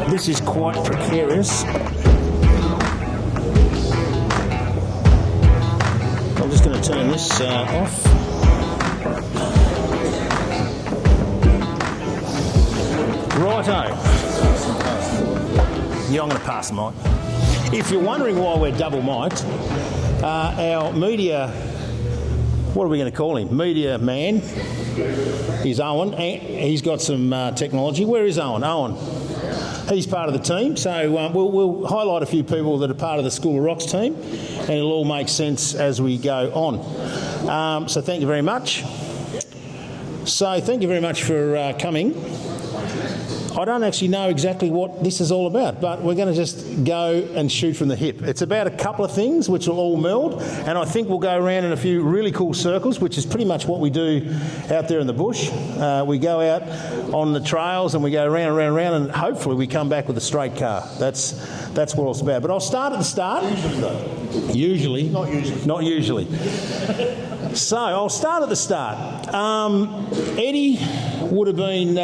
This is quite precarious. I'm just going to turn this off. Righto. Yeah, I'm going to pass the mic. If you're wondering why we're double mic'd, our media, what are we going to call him? Media man is Owen. He's got some technology. Where is Owen? Owen. He's part of the team, so we'll highlight a few people that are part of the School of Rocks team, and it'll all make sense as we go on. So thank you very much. So thank you very much for coming. I don't actually know exactly what this is all about, but we're going to just go and shoot from the hip. It's about a couple of things which will all meld, and I think we'll go around in a few really cool circles, which is pretty much what we do out there in the bush. We go out on the trails and we go round and round and round, and hopefully we come back with a straight car. That's what it's about. But I'll start at the start. Usually, though. Usually. Not usually. Not usually. So I'll start at the start. Eddie would have been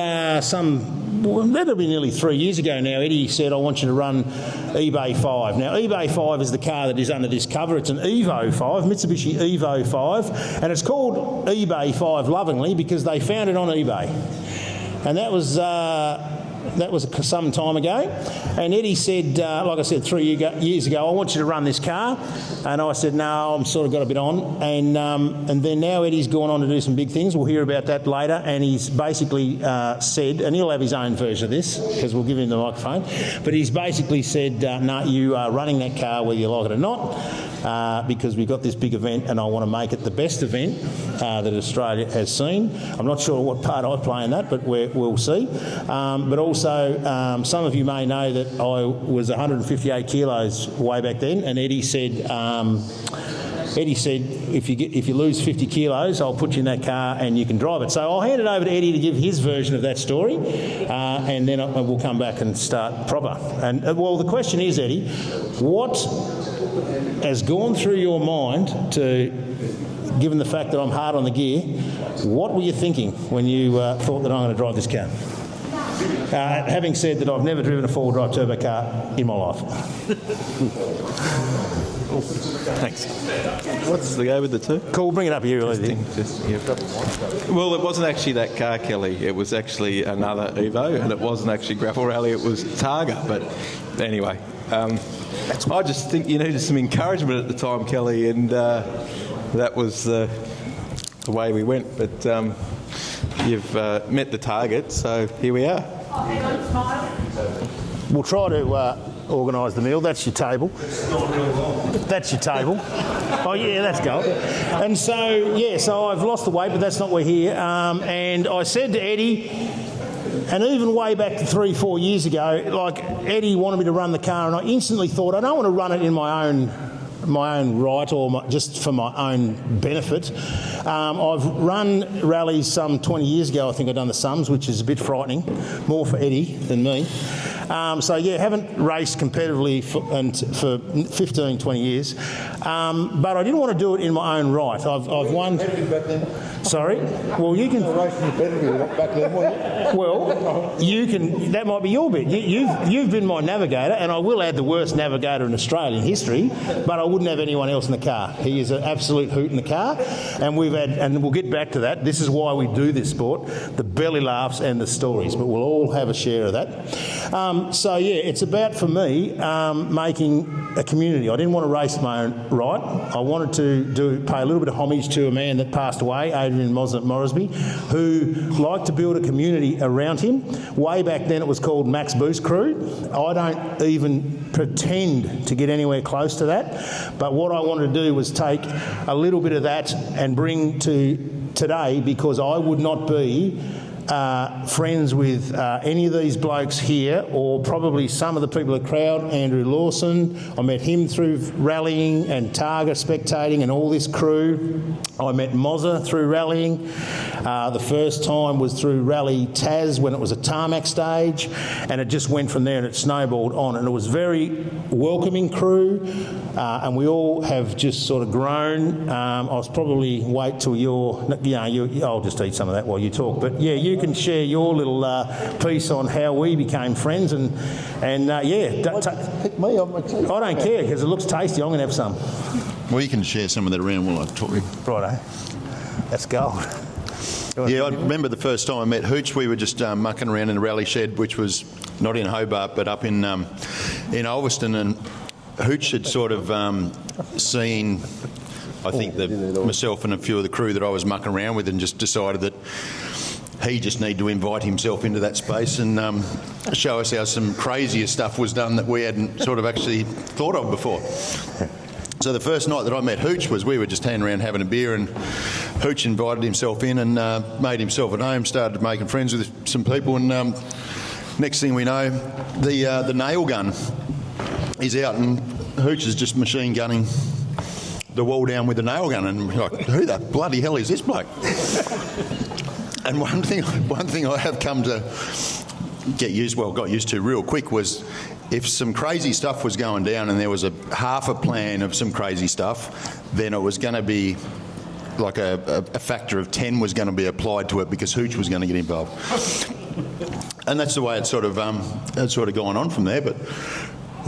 that'll be nearly 3 years ago now. Eddie said, I want you to run eBay 5. Now, eBay 5 is the car that is under this cover. It's an Evo 5, Mitsubishi Evo 5, and it's called eBay 5 lovingly because they found it on eBay. And that was some time ago. And Eddie said, like I said, 3 years ago, I want you to run this car. And I said, no, I'm sort of got a bit on. And then now Eddie's gone on to do some big things. We'll hear about that later. And he's basically said, and he'll have his own version of this because we'll give him the microphone. But he's basically said, no, you are running that car whether you like it or not, because we've got this big event and I want to make it the best event that Australia has seen. I'm not sure what part I play in that, but we'll see. But also, some of you may know that I was 158 kilos way back then, and Eddie said, if you lose 50 kilos, I'll put you in that car and you can drive it. So I'll hand it over to Eddie to give his version of that story, and then we'll come back and start proper. And well, the question is, Eddie, what has gone through your mind given the fact that I'm hard on the gear, what were you thinking when you thought that I'm going to drive this car? Having said that, I've never driven a four-wheel drive turbo car in my life. Thanks. What's the go with the two? Cool, bring it up here. Well, it wasn't actually that car, Kelly. It was actually another Evo, and it wasn't actually Gravel Rally. It was Targa. But anyway, I just think you needed some encouragement at the time, Kelly, and that was the way we went. But you've met the target, so here we are. We'll try to organise the meal. That's your table. That's your table. Oh, yeah, that's gold. And so I've lost the weight, but that's not why we're here. And I said to Eddie, and even way back to 3-4 years ago, like Eddie wanted me to run the car, and I instantly thought, I don't want to run it in my own right or just for my own benefit. I've run rallies some 20 years ago. I think I've done the sums, which is a bit frightening, more for Eddie than me. Haven't raced competitively for 15, 20 years. But I didn't want to do it in my own right. I've won... Back then. Sorry? Well, you can... Racing competitively back then, weren't you? Well, you can... That might be your bit. You've been my navigator, and I will add the worst navigator in Australian history, but I wouldn't have anyone else in the car. He is an absolute hoot in the car, and we'll get back to that. This is why we do this sport, the belly laughs and the stories, but we'll all have a share of that. It's about, for me, making a community. I didn't want to race my own right. I wanted to pay a little bit of homage to a man that passed away, Adrian Moresby, who liked to build a community around him. Way back then it was called Max Boost Crew. I don't even pretend to get anywhere close to that, but what I wanted to do was take a little bit of that and bring to today, because I would not be friends with any of these blokes here, or probably some of the people in the crowd. Andrew Lawson, I met him through rallying and Targa Spectating and all this crew. I met Mozza through rallying. The first time was through Rally Tas when it was a tarmac stage, and it just went from there and it snowballed on. And it was very welcoming crew, and we all have just sort of grown. I was probably wait till I'll just eat some of that while you talk. But yeah, you can share your little piece on how we became friends, and Pick me on my teeth. I don't care because it looks tasty. I'm going to have some. Well, you can share some of that around while I talk. Righto, that's gold. Yeah, I remember the first time I met Hooch. We were just mucking around in the rally shed, which was not in Hobart but up in Ulverston, and Hooch had sort of seen, I think, myself and a few of the crew that I was mucking around with, and just decided that he just needed to invite himself into that space and show us how some crazier stuff was done that we hadn't sort of actually thought of before. So the first night that I met Hooch was we were just hanging around having a beer, and Hooch invited himself in and made himself at home, started making friends with some people, and next thing we know, the nail gun is out and Hooch is just machine gunning the wall down with the nail gun, and we're like, who the bloody hell is this bloke? And one thing I have come to got used to real quick was, if some crazy stuff was going down and there was half a plan of some crazy stuff, then it was going to be like a factor of 10 was going to be applied to it because Hooch was going to get involved. And that's the way it's sort of gone on from there. But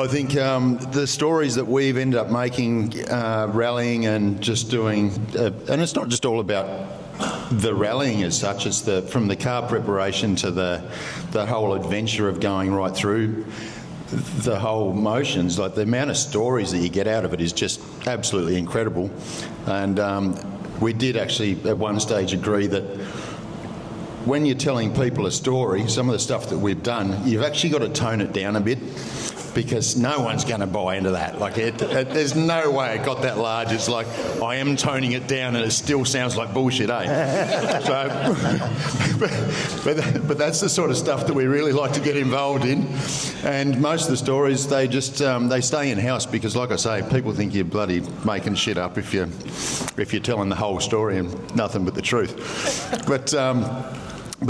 I think the stories that we've ended up making, rallying and just doing, and it's not just all about the rallying as such, it's from the car preparation to the whole adventure of going right through the whole motions. Like, the amount of stories that you get out of it is just absolutely incredible. And we did actually at one stage agree that when you're telling people a story, some of the stuff that we've done, you've actually got to tone it down a bit, because no one's going to buy into that. Like, there's no way it got that large. It's like, I am toning it down and it still sounds like bullshit, eh? But that's the sort of stuff that we really like to get involved in. And most of the stories, they just they stay in-house, because, like I say, people think you're bloody making shit up if you're telling the whole story and nothing but the truth. But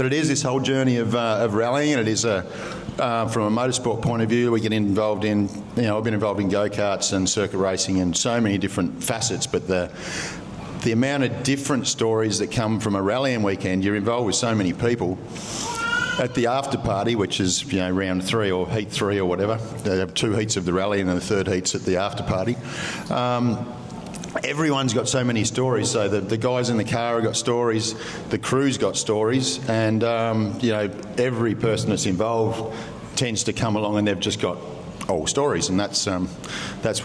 it is this whole journey of rallying, and it is from a motorsport point of view, we get involved in, I've been involved in go-karts and circuit racing and so many different facets, but the amount of different stories that come from a rallying weekend, you're involved with so many people. At the after party, which is round 3 or heat 3 or whatever, they have 2 heats of the rally and then the third heat's at the after party. Everyone's got so many stories. So the guys in the car have got stories, the crew's got stories, and every person that's involved tends to come along and they've just got old stories, and that's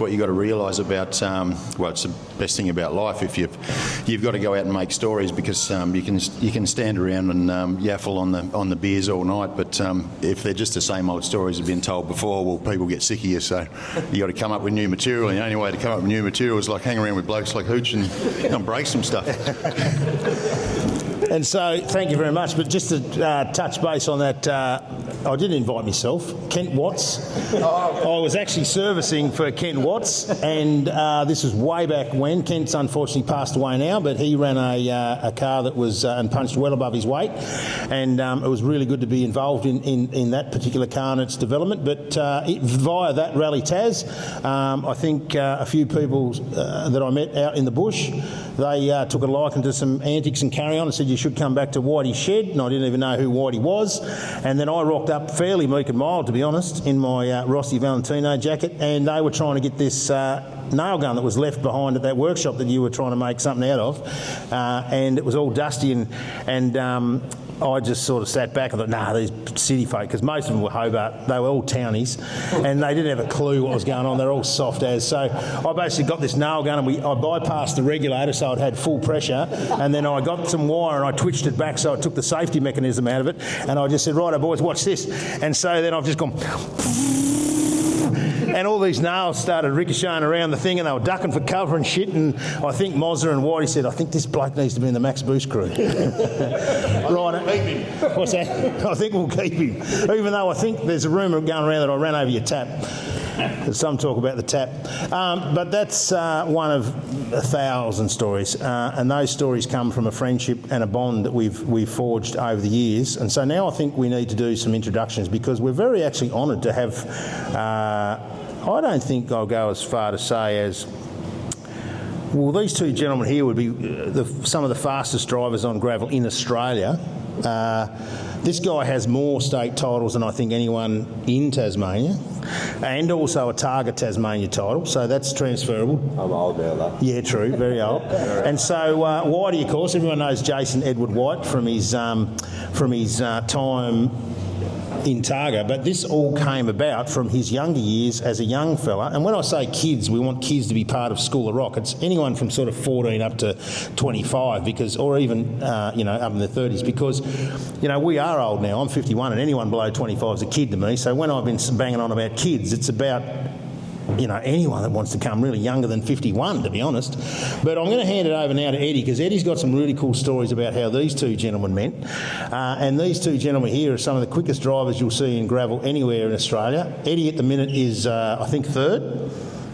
what you got to realise about. It's the best thing about life. If you've got to go out and make stories, because you can stand around and yaffle on the beers all night, but if they're just the same old stories that have been told before, well, people get sick of you. So you got to come up with new material, and the only way to come up with new material is like hang around with blokes like Hooch and break some stuff. And so, thank you very much. But just to touch base on that, I did invite myself, Kent Watts. I was actually servicing for Kent Watts, and this was way back when. Kent's unfortunately passed away now, but he ran a car that was and punched well above his weight, and it was really good to be involved in that particular car and its development. But via that Rally Tas, I think a few people that I met out in the bush, they took a liking to some antics and carry on and said, you should come back to Whitey's shed, and I didn't even know who Whitey was. And then I rocked up fairly meek and mild, to be honest, in my Rossi Valentino jacket, and they were trying to get this nail gun that was left behind at that workshop that you were trying to make something out of, and it was all dusty, and I just sort of sat back and thought, nah, these city folk, because most of them were Hobart, they were all townies, and they didn't have a clue what was going on. They're all soft as. So I basically got this nail gun, and I bypassed the regulator so it had full pressure, and then I got some wire and I twitched it back so I took the safety mechanism out of it, and I just said, righto boys, watch this. And so then I've just gone and all these nails started ricocheting around the thing, and they were ducking for cover and shit. And I think Mozza and Whitey said, "I think this bloke needs to be in the Max Boost crew." Right? Keep him. What's that? I think we'll keep him, even though I think there's a rumour going around that I ran over your tap. There's some talk about the tap, but that's one of 1,000 stories, and those stories come from a friendship and a bond that we've forged over the years. And so now I think we need to do some introductions, because we're very actually honoured to have. I don't think I'll go as far to say as. Well, these two gentlemen here would be some of the fastest drivers on gravel in Australia. This guy has more state titles than I think anyone in Tasmania, and also a Targa Tasmania title, so that's transferable. I'm old now, though. Yeah, true, very old. And so Whitey, of course, everyone knows Jason Edward White from his time in Targa, but this all came about from his younger years as a young fella. And when I say kids, we want kids to be part of School of Rock. It's anyone from sort of 14 up to 25, because, or even up in their 30s, because we are old now. I'm 51, and anyone below 25 is a kid to me. So when I've been banging on about kids, it's about anyone that wants to come, really younger than 51, to be honest. But I'm going to hand it over now to Eddie, because Eddie's got some really cool stories about how these two gentlemen met. And these two gentlemen here are some of the quickest drivers you'll see in gravel anywhere in Australia. Eddie at the minute is, I think, third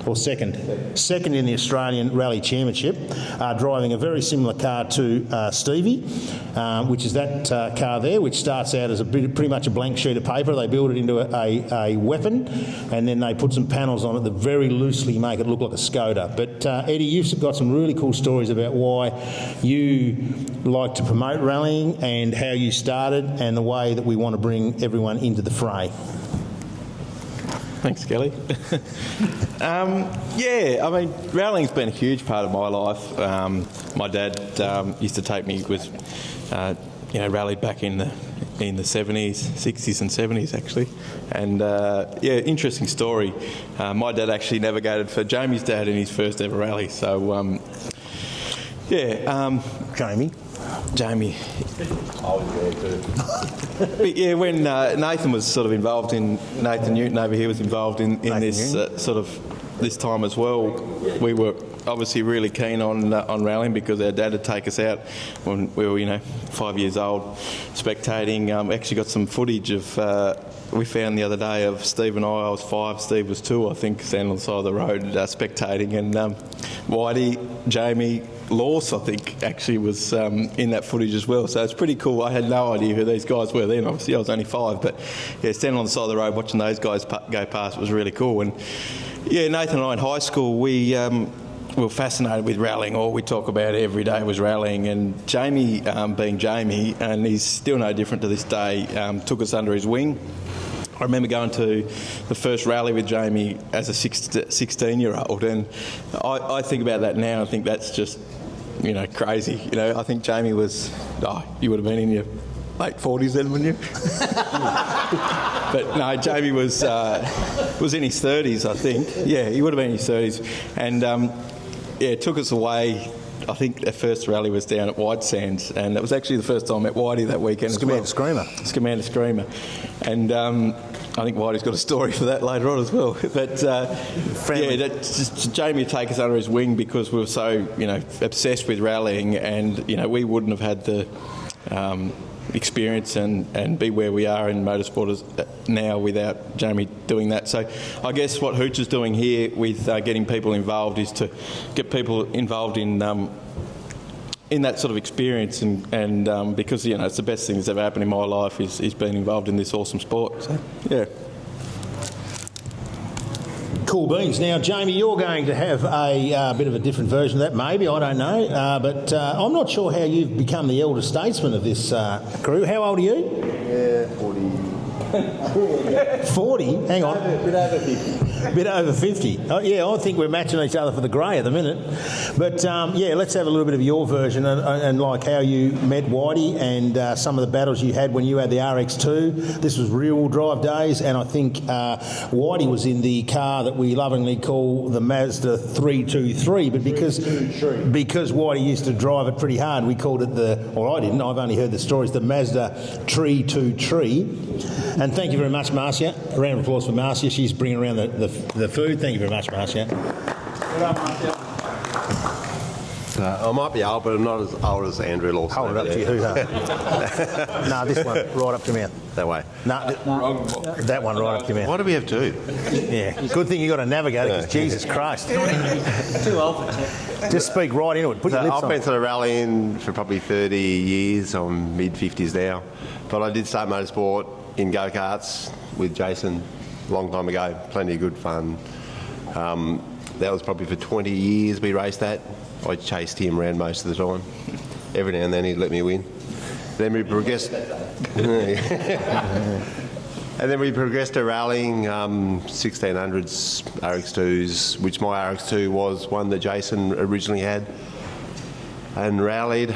or second in the Australian Rally Championship, driving a very similar car to Stevie, which is that car there, which starts out as pretty much a blank sheet of paper. They build it into a weapon, and then they put some panels on it that very loosely make it look like a Skoda. But Eddie, you've got some really cool stories about why you like to promote rallying and how you started, and the way that we want to bring everyone into the fray. Thanks, Kelly. Rallying's been a huge part of my life. My dad used to take me with, rallied back in the 70s, 60s and 70s actually. And interesting story. My dad actually navigated for Jamie's dad in his first ever rally. So, Jamie. I was there too. But yeah, when Nathan was sort of involved in, Nathan Newton over here was involved in this this time as well, we were obviously really keen on rallying, because our dad would take us out when we were 5 years old, spectating. Actually got some footage of we found the other day of Steve and I was 5, Steve was 2, I think, standing on the side of the road spectating, and Whitey, Jamie, Lawson, I think, actually was in that footage as well. So it's pretty cool. I had no idea who these guys were then. Obviously, I was only 5, but yeah, standing on the side of the road watching those guys go past was really cool. And yeah, Nathan and I in high school, we were fascinated with rallying. All we talk about every day was rallying. And Jamie, being Jamie, and he's still no different to this day, took us under his wing. I remember going to the first rally with Jamie as a 16-year-old, and I think about that now and think that's just, crazy. I think Jamie was, you would have been in your late 40s then, wouldn't you? But no, Jamie was in his 30s, I think. Yeah, he would have been in his 30s. And, it took us away. I think our first rally was down at White Sands, and it was actually the first time I met Whitey that weekend. Scamander Screamer. And I think Whitey's got a story for that later on as well. But Jamie would take us under his wing because we were so obsessed with rallying, and we wouldn't have had the experience and be where we are in motorsport now without Jamie doing that. So I guess what Hooch is doing here with getting people involved is to get people involved in that sort of experience, and because it's the best thing that's ever happened in my life is being involved in this awesome sport. So yeah. Cool beans. Now, Jamie, you're going to have a bit of a different version of that, maybe, I don't know. But I'm not sure how you've become the elder statesman of this crew. How old are you? Yeah, 40. 40? Hang on. A bit over 50. Bit over 50. Oh, yeah, I think we're matching each other for the grey at the minute. But, let's have a little bit of your version and like how you met Whitey and some of the battles you had when you had the RX2. This was rear-wheel drive days, and I think Whitey was in the car that we lovingly call the Mazda 323, but because Whitey used to drive it pretty hard, we called it I didn't, I've only heard the stories, the Mazda Tree to Tree. And thank you very much, Marcia. A round of applause for Marcia. She's bringing around the the food. Thank you very much, Marcia. I might be old, but I'm not as old as Andrew Lawson. Hold it up to your hoo-ha. No, this one, right up to your mouth. That way. No, that one right up to your mouth. Why do we have two? Yeah, good thing you got a navigator, because Jesus Christ. Too old for tech. Just speak right into it. Put your lips I've on been it. sort of rallying for probably 30 years. I'm mid-50s now. But I did start motorsport in go-karts with Jason a long time ago. Plenty of good fun. That was probably for 20 years we raced that. I chased him around most of the time. Every now and then he'd let me win. Then we progressed. And then we progressed to rallying 1600s, RX2s, which my RX2 was one that Jason originally had. And rallied.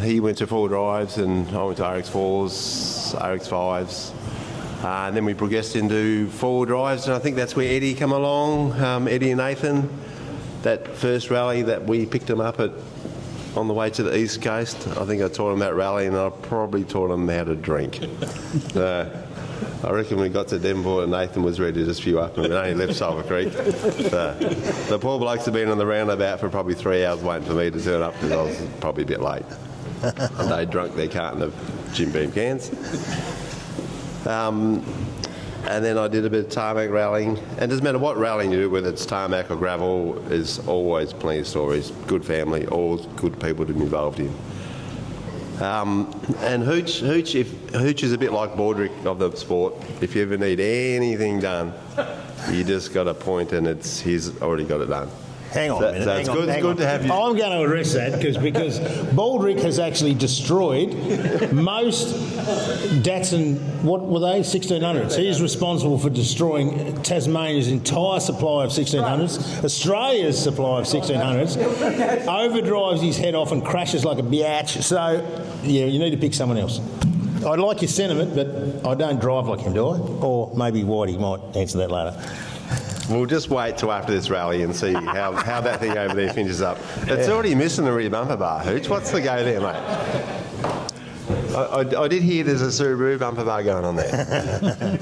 He went to four drives and I went to RX4s, RX5s. And then we progressed into four drives, and I think that's where Eddie come along, Eddie and Nathan. That first rally that we picked him up at on the way to the East Coast. I think I taught him about rallying, and I probably taught him how to drink. I reckon when we got to Denver, Nathan was ready to just spew up, and we only left Silver Creek. The poor blokes have been on the roundabout for probably 3 hours waiting for me to turn up because I was probably a bit late. And they drunk their carton of Jim Beam cans. And then I did a bit of tarmac rallying. And it doesn't matter what rallying you do, whether it's tarmac or gravel, there's always plenty of stories. Good family, all good people to be involved in. And Hooch is a bit like Baldrick of the sport. If you ever need anything done, you just got a point and he's already got it done. Hang on a minute. So it's good to have you. I'm going to address that because Baldrick has actually destroyed most Datsun, what were they, 1600s. He's responsible for destroying Tasmania's entire supply of 1600s, Australia's supply of 1600s, overdrives his head off and crashes like a biatch. So, yeah, you need to pick someone else. I like your sentiment, but I don't drive like him, do I? Or maybe Whitey might answer that later. We'll just wait till after this rally and see how that thing over there finishes up. It's already missing the rear bumper bar, Hooch. What's the go there, mate? I did hear there's a Subaru bumper bar going on there.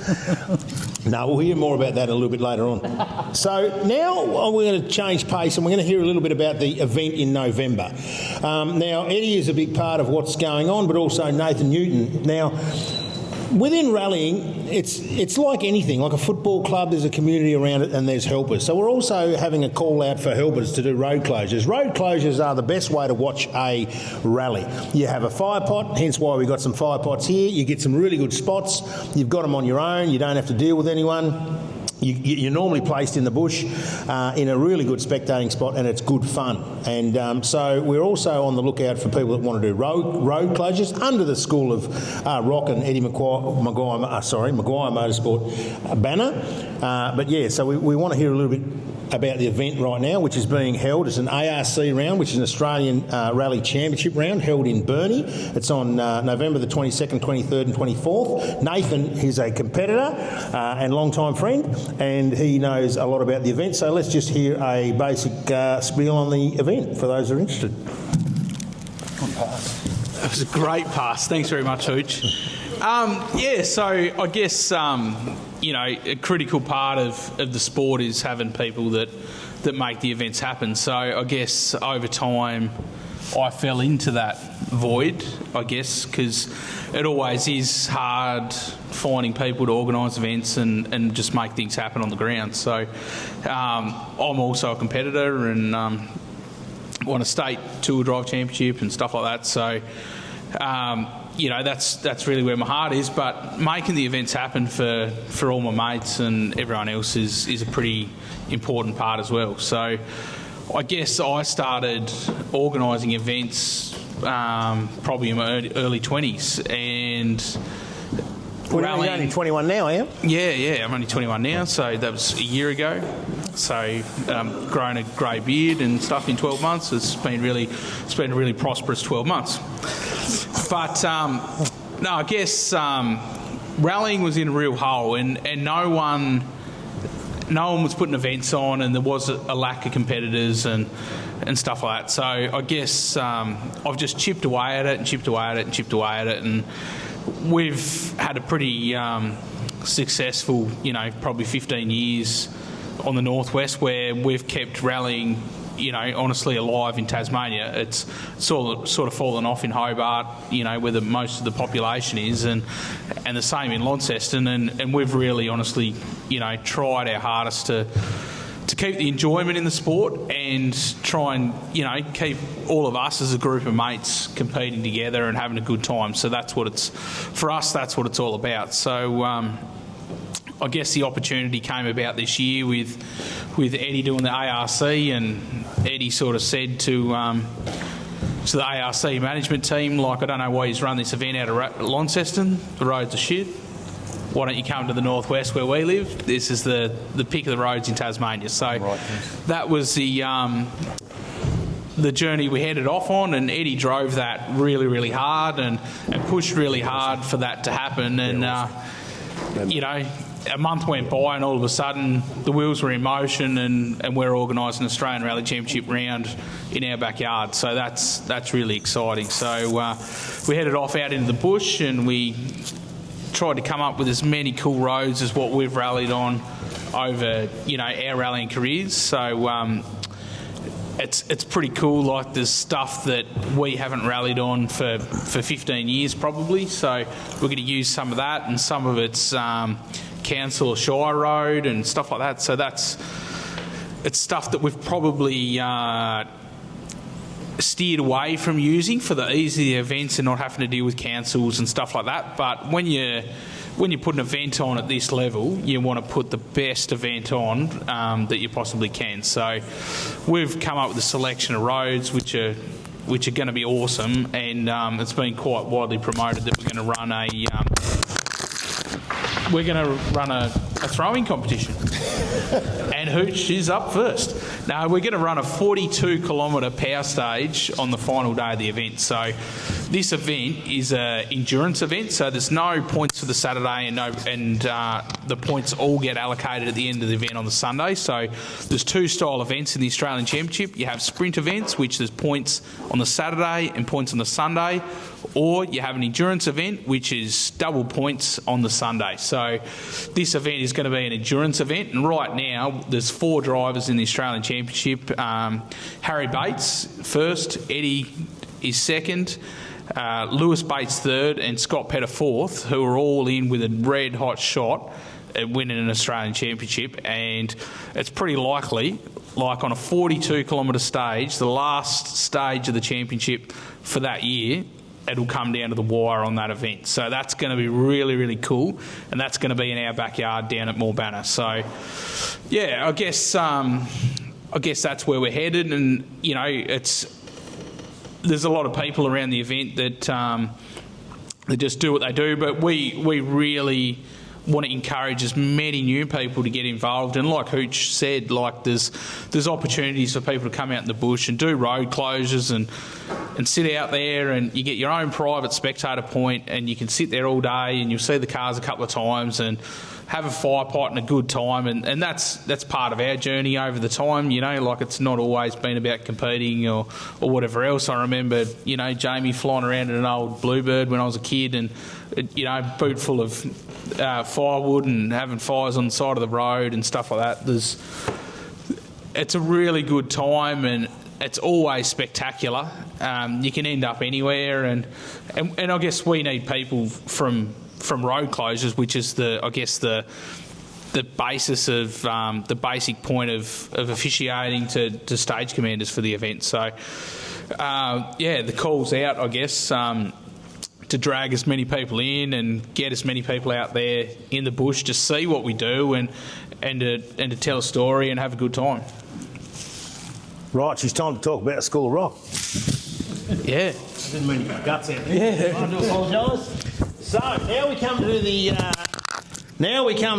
No, we'll hear more about that a little bit later on. So now we're going to change pace and we're going to hear a little bit about the event in November. Now, Eddie is a big part of what's going on, but also Nathan Newton. Now, within rallying, it's like anything, like a football club, there's a community around it and there's helpers. So we're also having a call out for helpers to do road closures. Road closures are the best way to watch a rally. You have a fire pot, hence why we've got some fire pots here. You get some really good spots. You've got them on your own. You don't have to deal with anyone. You're normally placed in the bush in a really good spectating spot, and it's good fun. And so we're also on the lookout for people that want to do road closures under the school of Rock and Eddie Maguire Motorsport banner. But yeah, so we want to hear a little bit about the event right now, which is being held. It's an ARC round, which is an Australian Rally Championship round held in Burnie. It's on November the 22nd, 23rd and 24th. Nathan is a competitor and long-time friend, and he knows a lot about the event. So let's just hear a basic spiel on the event for those who are interested. It was a great pass. Thanks very much, Hooch. So I guess, a critical part of the sport is having people that make the events happen. So I guess over time I fell into that void, I guess, because it always is hard finding people to organise events and just make things happen on the ground. So I'm also a competitor and won a state two-wheel drive championship and stuff like that. So that's really where my heart is. But making the events happen for all my mates and everyone else is a pretty important part as well. So I guess I started organising events probably in my early 20s and. You're only 21 now, are you? Yeah, I'm only 21 now, so that was a year ago. So grown a grey beard and stuff in 12 months. It's been a really prosperous 12 months. But I guess rallying was in a real hole, and no one was putting events on, and there was a lack of competitors and stuff like that. So I guess I've just chipped away at it, and we've had a pretty successful, probably 15 years on the northwest, where we've kept rallying, honestly alive in Tasmania. It's sort of fallen off in Hobart, where most of the population is, and the same in Launceston, and we've really honestly, tried our hardest to keep the enjoyment in the sport and try and, keep all of us as a group of mates competing together and having a good time. So that's what it's all about. So I guess the opportunity came about this year with Eddie doing the ARC, and Eddie sort of said to the ARC management team, I don't know why he's run this event out of Launceston. The roads are shit. Why don't you come to the northwest where we live? This is the pick of the roads in Tasmania. So that was the journey we headed off on, and Eddie drove that really, really hard and pushed really hard for that to happen. And, a month went by and all of a sudden the wheels were in motion, and we're organising an Australian Rally Championship round in our backyard. So that's really exciting. So we headed off out into the bush, and we tried to come up with as many cool roads as what we've rallied on over, our rallying careers. So it's pretty cool. There's stuff that we haven't rallied on for 15 years probably. So we're going to use some of that, and some of it's council or shire road and stuff like that. So it's stuff that we've probably steered away from using for the easier events and not having to deal with councils and stuff like that. But when you put an event on at this level, you want to put the best event on that you possibly can. So we've come up with a selection of roads which are going to be awesome, and it's been quite widely promoted that we're going to run a throwing competition. And Hooch is up first. Now, we're going to run a 42-kilometre power stage on the final day of the event. So this event is an endurance event, so there's no points for the Saturday, and the points all get allocated at the end of the event on the Sunday. So there's two style events in the Australian Championship. You have sprint events, which there's points on the Saturday and points on the Sunday, or you have an endurance event, which is double points on the Sunday. So this event is going to be an endurance event, and right now there's 4 drivers in the Australian Championship. Harry Bates first, Eddie is second, Lewis Bates third, and Scott Petter fourth, who are all in with a red hot shot at winning an Australian Championship. And it's pretty likely, on a 42-kilometre stage, the last stage of the championship for that year, it'll come down to the wire on that event. So that's going to be really, really cool, and that's going to be in our backyard down at Moorbanner. So, yeah, I guess that's where we're headed, and there's a lot of people around the event that just do what they do, but we really want to encourage as many new people to get involved. And like Hooch said, there's opportunities for people to come out in the bush and do road closures and sit out there, and you get your own private spectator point, and you can sit there all day and you'll see the cars a couple of times and have a fire pot and a good time, and that's part of our journey over the time. It's not always been about competing or whatever else. I remember Jamie flying around in an old Bluebird when I was a kid, and boot full of firewood and having fires on the side of the road and stuff like that. It's a really good time, and it's always spectacular. You can end up anywhere, and I guess we need people from road closures, which is the basis of the basic point of officiating to stage commanders for the event. So the call's out, I guess, to drag as many people in and get as many people out there in the bush to see what we do and to tell a story and have a good time. Right, it's time to talk about School of Rock. Yeah. I didn't mean to get guts out there. Yeah. I do apologise. So now we come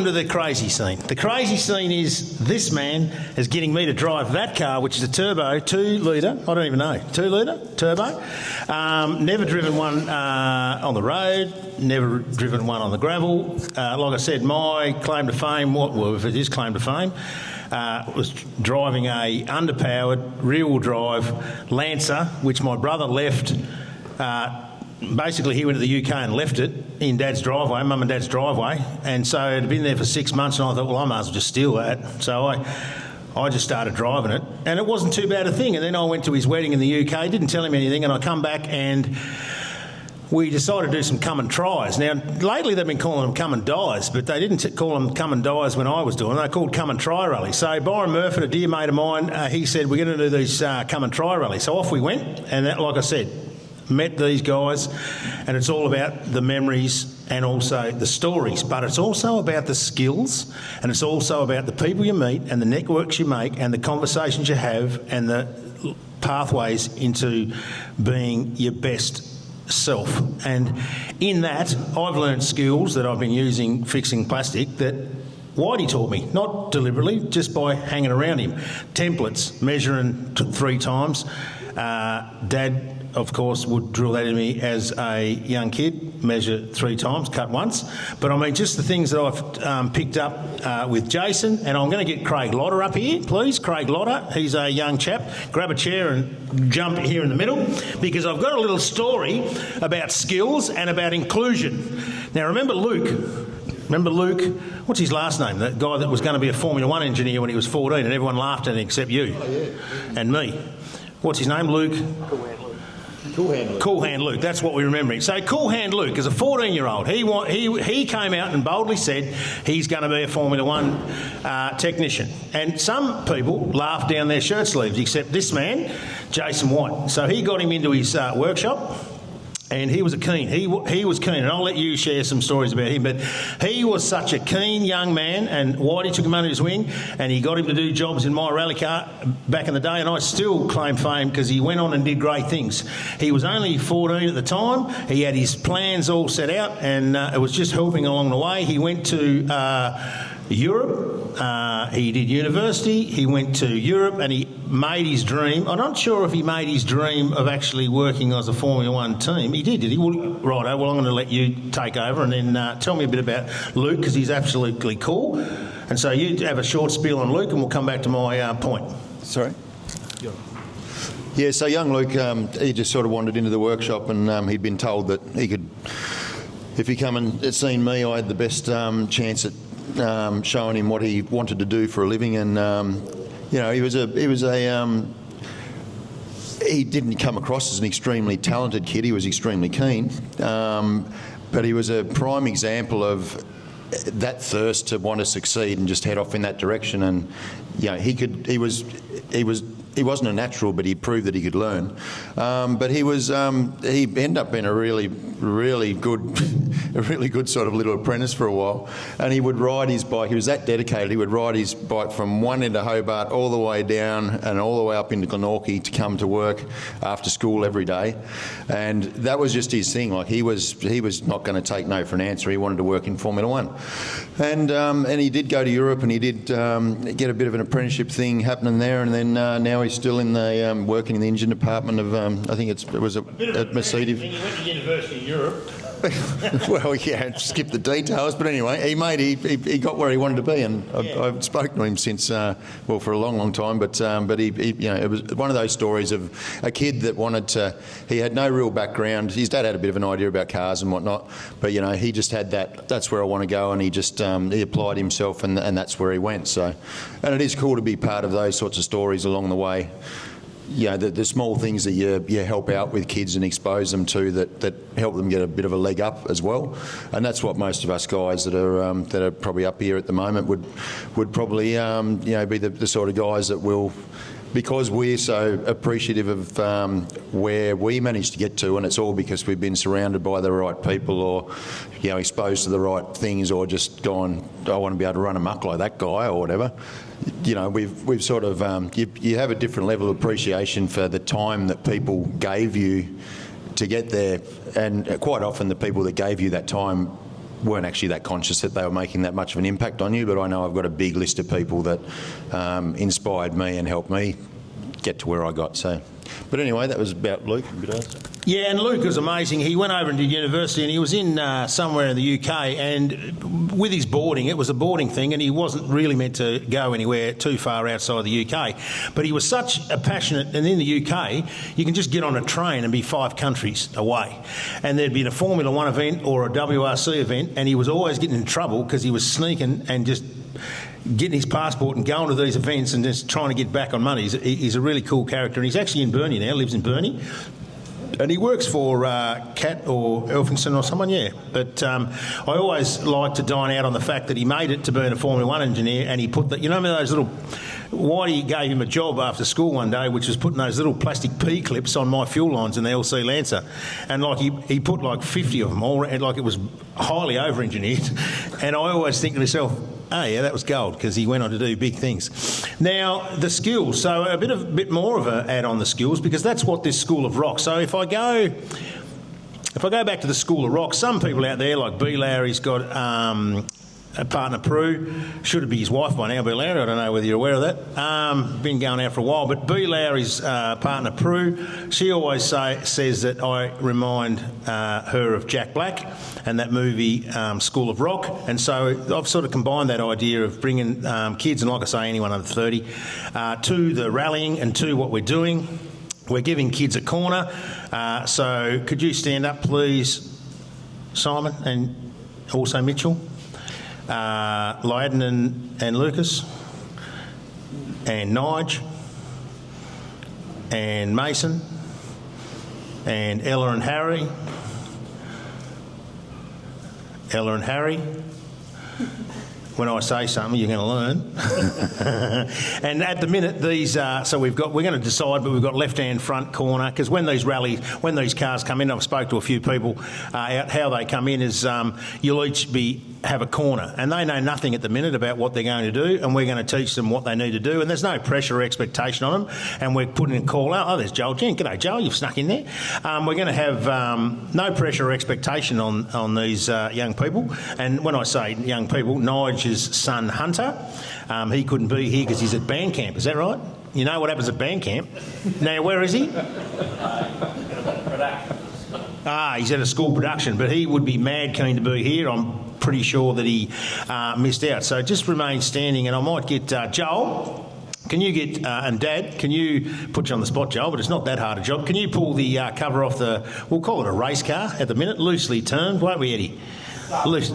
to the crazy scene. The crazy scene is this man is getting me to drive that car, which is a turbo 2-litre. I don't even know, 2-litre turbo. Never driven one on the road. Never driven one on the gravel. Like I said, my claim to fame, if it is claim to fame, was driving a underpowered rear-wheel drive Lancer, which my brother left basically he went to the UK and left it in Dad's driveway, Mum and Dad's driveway, and so it had been there for 6 months, and I thought, well, I might as well just steal that. So I just started driving it, and it wasn't too bad a thing. And then I went to his wedding in the UK, didn't tell him anything, and I come back and we decided to do some come and tries. Now, lately they've been calling them come and dies, but they didn't call them come and dies when I was doing them. They called come and try rallies. So Byron Murphy, a dear mate of mine, he said, we're going to do these come and try rallies. So off we went, and that, like I said, met these guys, and it's all about the memories and also the stories, but it's also about the skills, and it's also about the people you meet and the networks you make and the conversations you have and the pathways into being your best self. And in that, I've learned skills that I've been using fixing plastic that Whitey taught me, not deliberately, just by hanging around him. Templates, measuring 3 times. Dad, of course, would drill that in me as a young kid, measure 3 times, cut once. But I mean, just the things that I've picked up with Jason, and I'm going to get Craig Lotter up here, please. Craig Lotter, he's a young chap. Grab a chair and jump here in the middle, because I've got a little story about skills and about inclusion. Now, remember Luke? What's his last name? That guy that was going to be a Formula 1 engineer when he was 14 and everyone laughed at him except you and me. What's his name? Luke? Cool Hand Luke, that's what we remember. So Cool Hand Luke is a 14-year-old. He came out and boldly said he's going to be a Formula 1 technician. And some people laughed down their shirt sleeves, except this man, Jason White. So he got him into his workshop, and he was keen. He was keen, and I'll let you share some stories about him. But he was such a keen young man, and Whitey took him under his wing, and he got him to do jobs in my rally car back in the day, and I still claim fame because he went on and did great things. He was only 14 at the time. He had his plans all set out, and it was just helping along the way. He went to Europe. He did university. He went to Europe, and he made his dream. I'm not sure if he made his dream of actually working as a Formula 1 team. He did he? Righto, well, I'm going to let you take over and then tell me a bit about Luke, because he's absolutely cool. And so you have a short spiel on Luke, and we'll come back to my point. Sorry? Yeah, so young Luke, he just sort of wandered into the workshop, and he'd been told that he could, if he come and seen me, I had the best chance at showing him what he wanted to do for a living. And he didn't come across as an extremely talented kid. He was extremely keen, but he was a prime example of that thirst to want to succeed and just head off in that direction. And he wasn't a natural, but he proved that he could learn. But he ended up being a really good sort of little apprentice for a while. And he would ride his bike. He was that dedicated. He would ride his bike from one end of Hobart all the way down and all the way up into Glenorchy to come to work after school every day. And that was just his thing. Like he was not going to take no for an answer. He wanted to work in Formula 1. And he did go to Europe, and he did get a bit of an apprenticeship thing happening there. And then now he's still in the working in the engine department of I think it was at Mercedes. He went to university in Europe. Well, yeah, skip the details, but anyway, he got where he wanted to be, and I've spoken to him since for a long time. But he it was one of those stories of a kid that wanted to. He had no real background. His dad had a bit of an idea about cars and whatnot, but he just had that. That's where I want to go, and he just he applied himself, and that's where he went. So, and it is cool to be part of those sorts of stories along the way. The small things that you help out with kids and expose them to that help them get a bit of a leg up as well, and that's what most of us guys that are probably up here at the moment would probably be the sort of guys that will, because we're so appreciative of where we managed to get to, and it's all because we've been surrounded by the right people, or exposed to the right things, or just gone, I want to be able to run amok like that guy or whatever. We've sort of you have a different level of appreciation for the time that people gave you to get there, and quite often the people that gave you that time weren't actually that conscious that they were making that much of an impact on you. But I know I've got a big list of people that inspired me and helped me get to where I got. So, but anyway, that was about Luke. Yeah, and Luke was amazing. He went over and did university, and he was in somewhere in the UK, and with his boarding, it was a boarding thing, and he wasn't really meant to go anywhere too far outside the UK. But he was such a passionate, and in the UK, you can just get on a train and be 5 countries away. And there'd be a Formula 1 event or a WRC event, and he was always getting in trouble because he was sneaking and just getting his passport and going to these events and just trying to get back on money. He's a really cool character, and he's actually in Burnie now, lives in Burnie. And he works for Cat or Elphinstone or someone, yeah. But I always like to dine out on the fact that he made it to being a Formula 1 engineer, and he put the, you know those little... Whitey gave him a job after school one day, which was putting those little plastic P clips on my fuel lines in the LC Lancer, and like he put like 50 of them all, and like it was highly over-engineered. And I always think to myself, oh yeah, that was gold, because he went on to do big things. Now the skills, so a bit more of an add on the skills, because that's what this School of Rock. So if I go back to the School of Rock, some people out there like B Lowry's got a partner Prue, should it be his wife by now, B Lowry, I don't know whether you're aware of that. Been going out for a while, but B Lowry's partner Prue, she always says that I remind her of Jack Black and that movie School of Rock, and so I've sort of combined that idea of bringing kids, and like I say, anyone under 30, to the rallying and to what we're doing. We're giving kids a corner, so could you stand up please, Simon, and also Mitchell? Lydon and Lucas, and Nige, and Mason, and Ella and Harry. When I say something, you're going to learn. And at the minute, these so we're going to decide, but we've got left-hand front corner, because when these cars come in, I've spoke to a few people how they come in is you'll each have a corner, and they know nothing at the minute about what they're going to do, and we're going to teach them what they need to do, and there's no pressure or expectation on them, and we're putting a call out. Oh, there's Joel. G'day, Joel, you've snuck in there. We're going to have no pressure or expectation on these young people, and when I say young people, Nigel's son Hunter, he couldn't be here because he's at band camp, is that right? You know what happens at band camp. Now, where is he? He's at a school production, but he would be mad keen to be here. I'm pretty sure that he missed out. So just remain standing, and I might get Joel. Can you get, and Dad, can you put you on the spot, Joel, but it's not that hard a job. Can you pull the cover off we'll call it a race car at the minute, loosely termed, won't we, Eddie? Loose.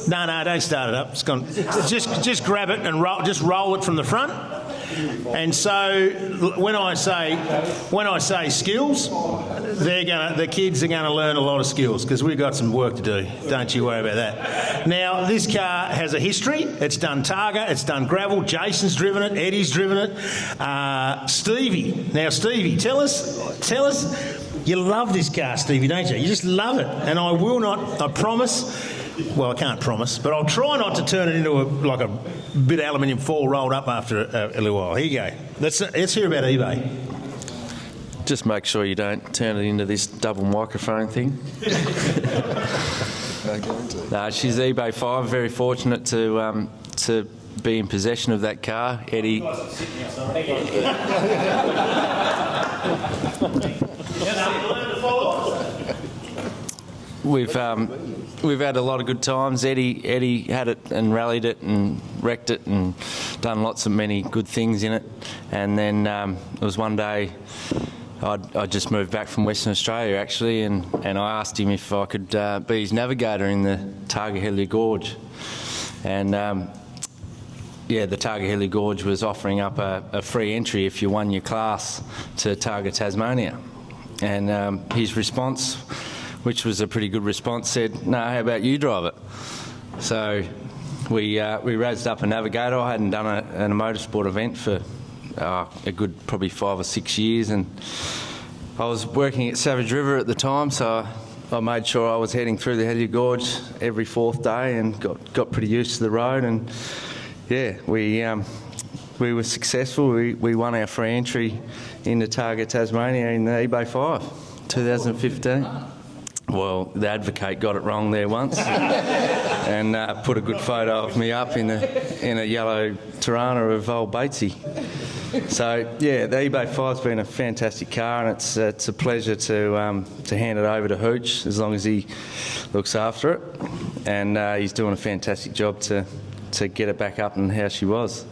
No, don't start it up. It's gone. Just grab it and roll it from the front. And so when I say skills, the kids are going to learn a lot of skills, because we've got some work to do. Don't you worry about that. Now, this car has a history. It's done Targa, it's done gravel. Jason's driven it, Eddie's driven it. Stevie. Now, Stevie, tell us. You love this car, Stevie, don't you? You just love it. And I promise. Well, I can't promise, but I'll try not to turn it into a bit of aluminium foil rolled up after a little while. Here you go. Let's hear about eBay. Just make sure you don't turn it into this double microphone thing. No, she's eBay 5. Very fortunate to be in possession of that car. Eddie. We've had a lot of good times. Eddie had it and rallied it and wrecked it and done many good things in it. And then it was one day I just moved back from Western Australia actually, and I asked him if I could be his navigator in the Targa Helly Gorge. And the Targa Helly Gorge was offering up a free entry if you won your class to Targa Tasmania. And his response, which was a pretty good response, said, "No, how about you drive it?" So we raised up a navigator. I hadn't done a motorsport event for a good probably 5 or 6 years, and I was working at Savage River at the time, so I made sure I was heading through the Helly Gorge every 4th day and got pretty used to the road. And we were successful. We won our free entry into Targa Tasmania in the eBay 5, 2015. Well, the Advocate got it wrong there once and put a good photo of me up in a yellow Tirana of old Batesy. So yeah, the eBay 5's been a fantastic car, and it's a pleasure to hand it over to Hooch as long as he looks after it, and he's doing a fantastic job to get it back up and how she was.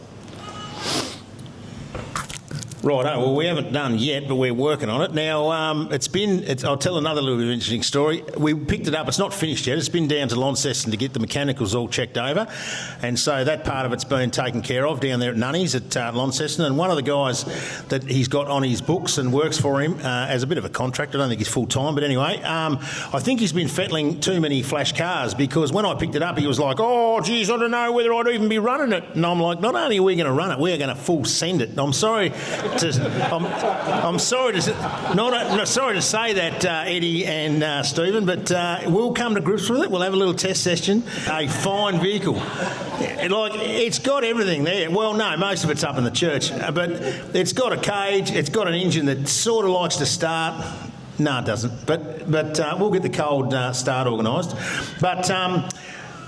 Right, well, we haven't done yet, but we're working on it. Now, I'll tell another little bit of an interesting story. We picked it up, it's not finished yet, it's been down to Launceston to get the mechanicals all checked over, and so that part of it's been taken care of down there at Nunny's at Launceston, and one of the guys that he's got on his books and works for him as a bit of a contractor, I don't think he's full-time, but anyway, I think he's been fettling too many flash cars, because when I picked it up, he was like, oh, geez, I don't know whether I'd even be running it, and I'm like, not only are we going to run it, we're going to full send it. I'm sorry I'm sorry to say that, Eddie and Stephen, but we'll come to grips with it. We'll have a little test session. A fine vehicle, it's got everything there. Well, no, most of it's up in the church, but it's got a cage. It's got an engine that sort of likes to start. No, it doesn't. But we'll get the cold start organised. But.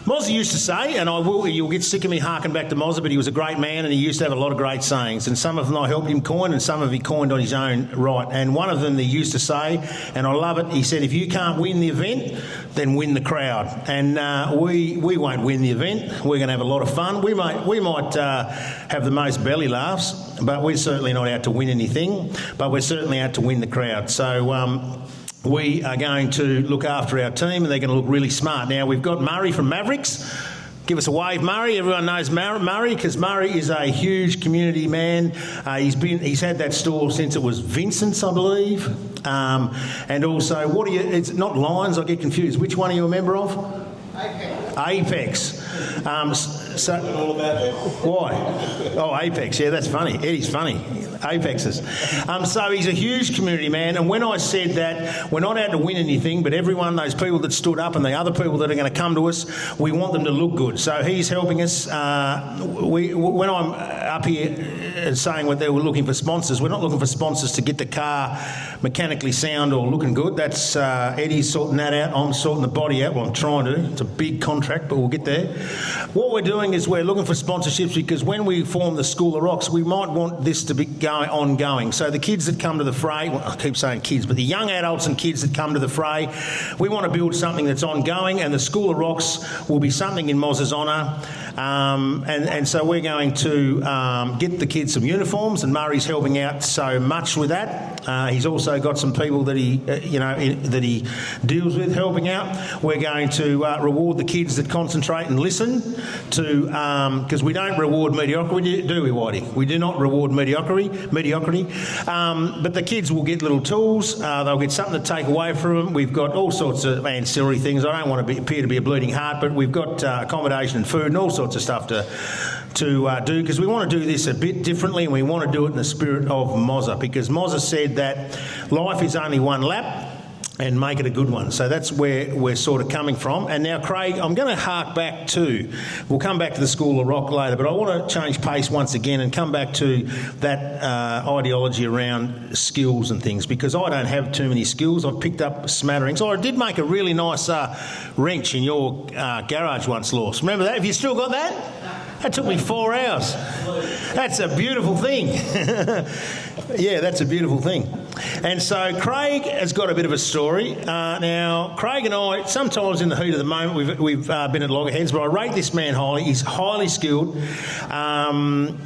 Mozzie used to say, and you'll get sick of me harking back to Mozzie, but he was a great man and he used to have a lot of great sayings, and some of them I helped him coin and some of he coined on his own right. And one of them he used to say, and I love it, he said, if you can't win the event, then win the crowd. And we won't win the event. We're going to have a lot of fun. We might have the most belly laughs, but we're certainly not out to win anything, but we're certainly out to win the crowd. So we are going to look after our team, and they're going to look really smart. Now, we've got Murray from Mavericks. Give us a wave, Murray. Everyone knows Murray because Murray is a huge community man. He's had that store since it was Vincent's, I believe. And also, it's not Lions, I get confused. Which one are you a member of? Apex. All about that. Why? Oh, Apex. Yeah, that's funny. Eddie's funny. Apexes. So he's a huge community man, and when I said that we're not out to win anything, but everyone, those people that stood up and the other people that are going to come to us, we want them to look good. So he's helping us. When I'm up here saying what they were looking for sponsors, we're not looking for sponsors to get the car mechanically sound or looking good. That's Eddie's sorting that out. I'm sorting the body out. Well, I'm trying to. It's a big contract, but we'll get there. What we're doing is we're looking for sponsorships because when we form the School of Rocks, we might want this to be ongoing. So the kids that come to the fray, well, I keep saying kids, but the young adults and kids that come to the fray, we want to build something that's ongoing, and the School of Rocks will be something in Moz's honour. And so we're going to get the kids some uniforms, and Murray's helping out so much with that. He's also got some people that he deals with helping out. We're going to reward the kids that concentrate and listen to, because we don't reward mediocrity, do we, Whitey? We do not reward mediocrity. But the kids will get little tools. They'll get something to take away from them. We've got all sorts of ancillary things. I don't want to appear to be a bleeding heart, but we've got accommodation and food and all sorts of stuff to do, because we want to do this a bit differently, and we want to do it in the spirit of Mozza, because Mozza said that life is only one lap, and make it a good one. So that's where we're sort of coming from. And now, Craig, I'm going to hark back to, we'll come back to the School of Rock later, but I want to change pace once again and come back to that ideology around skills and things, because I don't have too many skills. I've picked up smatterings. I did make a really nice wrench in your garage once, Lawson. Remember that? Have you still got that? That took me 4 hours. That's a beautiful thing. Yeah, that's a beautiful thing. And so Craig has got a bit of a story. Now, Craig and I, sometimes in the heat of the moment, we've been at loggerheads, but I rate this man highly. He's highly skilled. And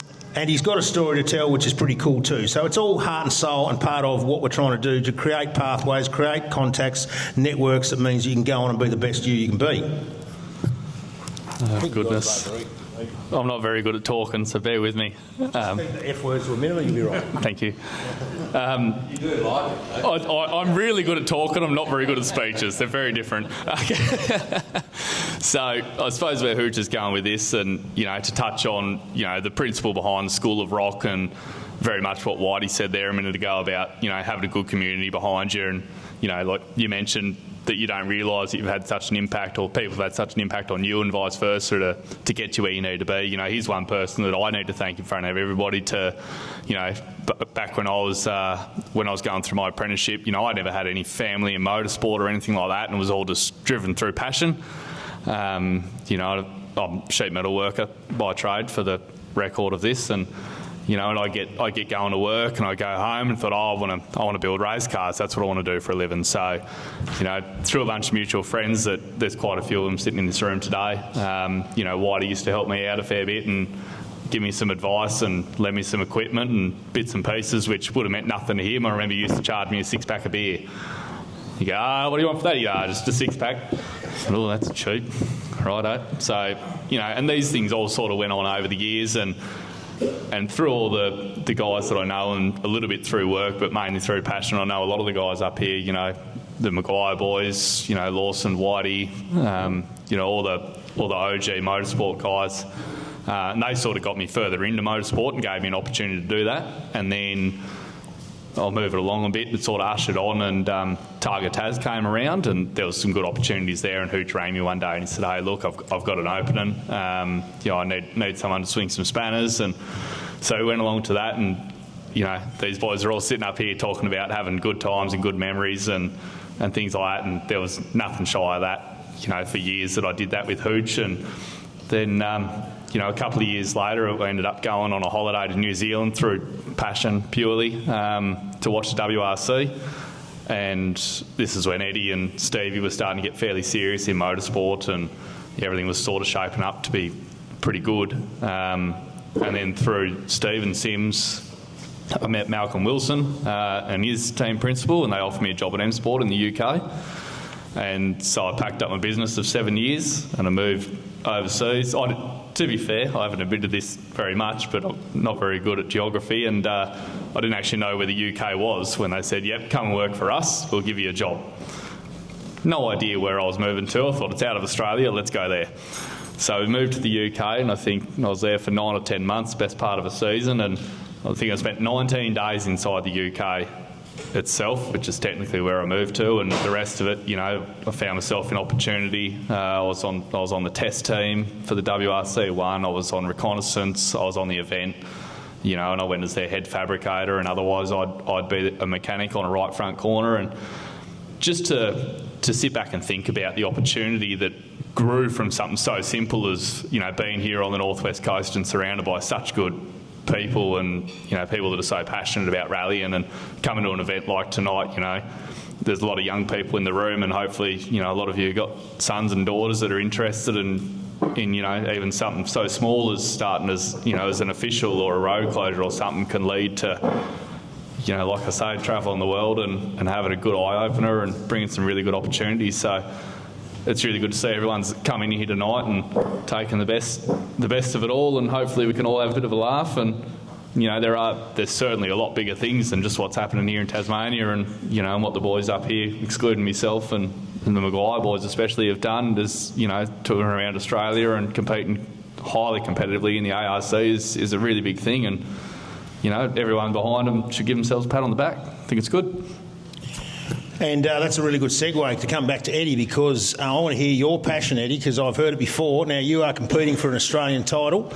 he's got a story to tell, which is pretty cool too. So it's all heart and soul and part of what we're trying to do to create pathways, create contacts, networks. That means you can go on and be the best you can be. Oh, goodness. I'm not very good at talking, so bear with me. Speak the F words for a minute, you'll be right. Thank you. You do like it, I'm really good at talking. I'm not very good at speeches. They're very different. Okay. So I suppose where Hooch is going with this, and to touch on the principle behind the School of Rock, and very much what Whitey said there a minute ago about having a good community behind you, and like you mentioned, that you don't realise that you've had such an impact, or people have had such an impact on you, and vice versa, to get you where you need to be. He's one person that I need to thank in front of everybody. To, back when I was going through my apprenticeship, I never had any family in motorsport or anything like that, and it was all just driven through passion. I'm a sheet metal worker by trade, for the record of this, and you know, and I get going to work and I go home and thought, I want to build race cars. That's what I want to do for a living. So, you know, through a bunch of mutual friends, that there's quite a few of them sitting in this room today. You know, Whitey used to help me out a fair bit and give me some advice and lend me some equipment and bits and pieces, which would have meant nothing to him. I remember he used to charge me a 6-pack of beer. You go, what do you want for that? You go, just a 6-pack. Oh, that's cheap. Righto. So, you know, and these things all sort of went on over the years, and through all the guys that I know, and a little bit through work, but mainly through passion, I know a lot of the guys up here, you know, the Maguire boys, you know, Lawson, Whitey, you know, all the OG motorsport guys. And they sort of got me further into motorsport and gave me an opportunity to do that. And then I'll move it along a bit. It sort of ushered on, and Targa Taz came around, and there was some good opportunities there. And Hooch rang me one day and he said, "Hey, look, I've got an opening. You know, I need someone to swing some spanners." And so we went along to that, and you know, these boys are all sitting up here talking about having good times and good memories and things like that. And there was nothing shy of that, you know, for years that I did that with Hooch. And then you know, a couple of years later, I ended up going on a holiday to New Zealand through passion purely to watch the WRC. And this is when Eddie and Stevie were starting to get fairly serious in motorsport, and everything was sort of shaping up to be pretty good. And then through Steve and Sims, I met Malcolm Wilson and his team principal, and they offered me a job at M Sport in the UK. And so I packed up my business of 7 years and I moved overseas. To be fair, I haven't admitted this very much, but I'm not very good at geography, and I didn't actually know where the UK was when they said, "Yep, come and work for us, we'll give you a job." No idea where I was moving to. I thought, it's out of Australia, let's go there. So we moved to the UK, and I think I was there for 9 or 10 months, best part of a season, and I think I spent 19 days inside the UK itself, which is technically where I moved to, and the rest of it, you know, I found myself in opportunity. I was on the test team for the WRC1. I was on reconnaissance. I was on the event, you know, and I went as their head fabricator. And otherwise, I'd be a mechanic on a right front corner. And just to sit back and think about the opportunity that grew from something so simple as, you know, being here on the northwest coast and surrounded by such good people, and you know, people that are so passionate about rallying, and coming to an event like tonight, you know, there's a lot of young people in the room, and hopefully, you know, a lot of you got sons and daughters that are interested in you know, even something so small as starting as, you know, as an official or a road closure or something can lead to, you know, like I say, travelling the world and having a good eye opener and bringing some really good opportunities. So it's really good to see everyone's coming here tonight and taking the best of it all, and hopefully we can all have a bit of a laugh. And you know, there's certainly a lot bigger things than just what's happening here in Tasmania, and you know, and what the boys up here, excluding myself and the Maguire boys especially, have done is, you know, touring around Australia and competing highly competitively in the ARC is a really big thing, and you know, everyone behind them should give themselves a pat on the back. I think it's good. And that's a really good segue to come back to Eddie, because I want to hear your passion, Eddie, because I've heard it before. Now, you are competing for an Australian title,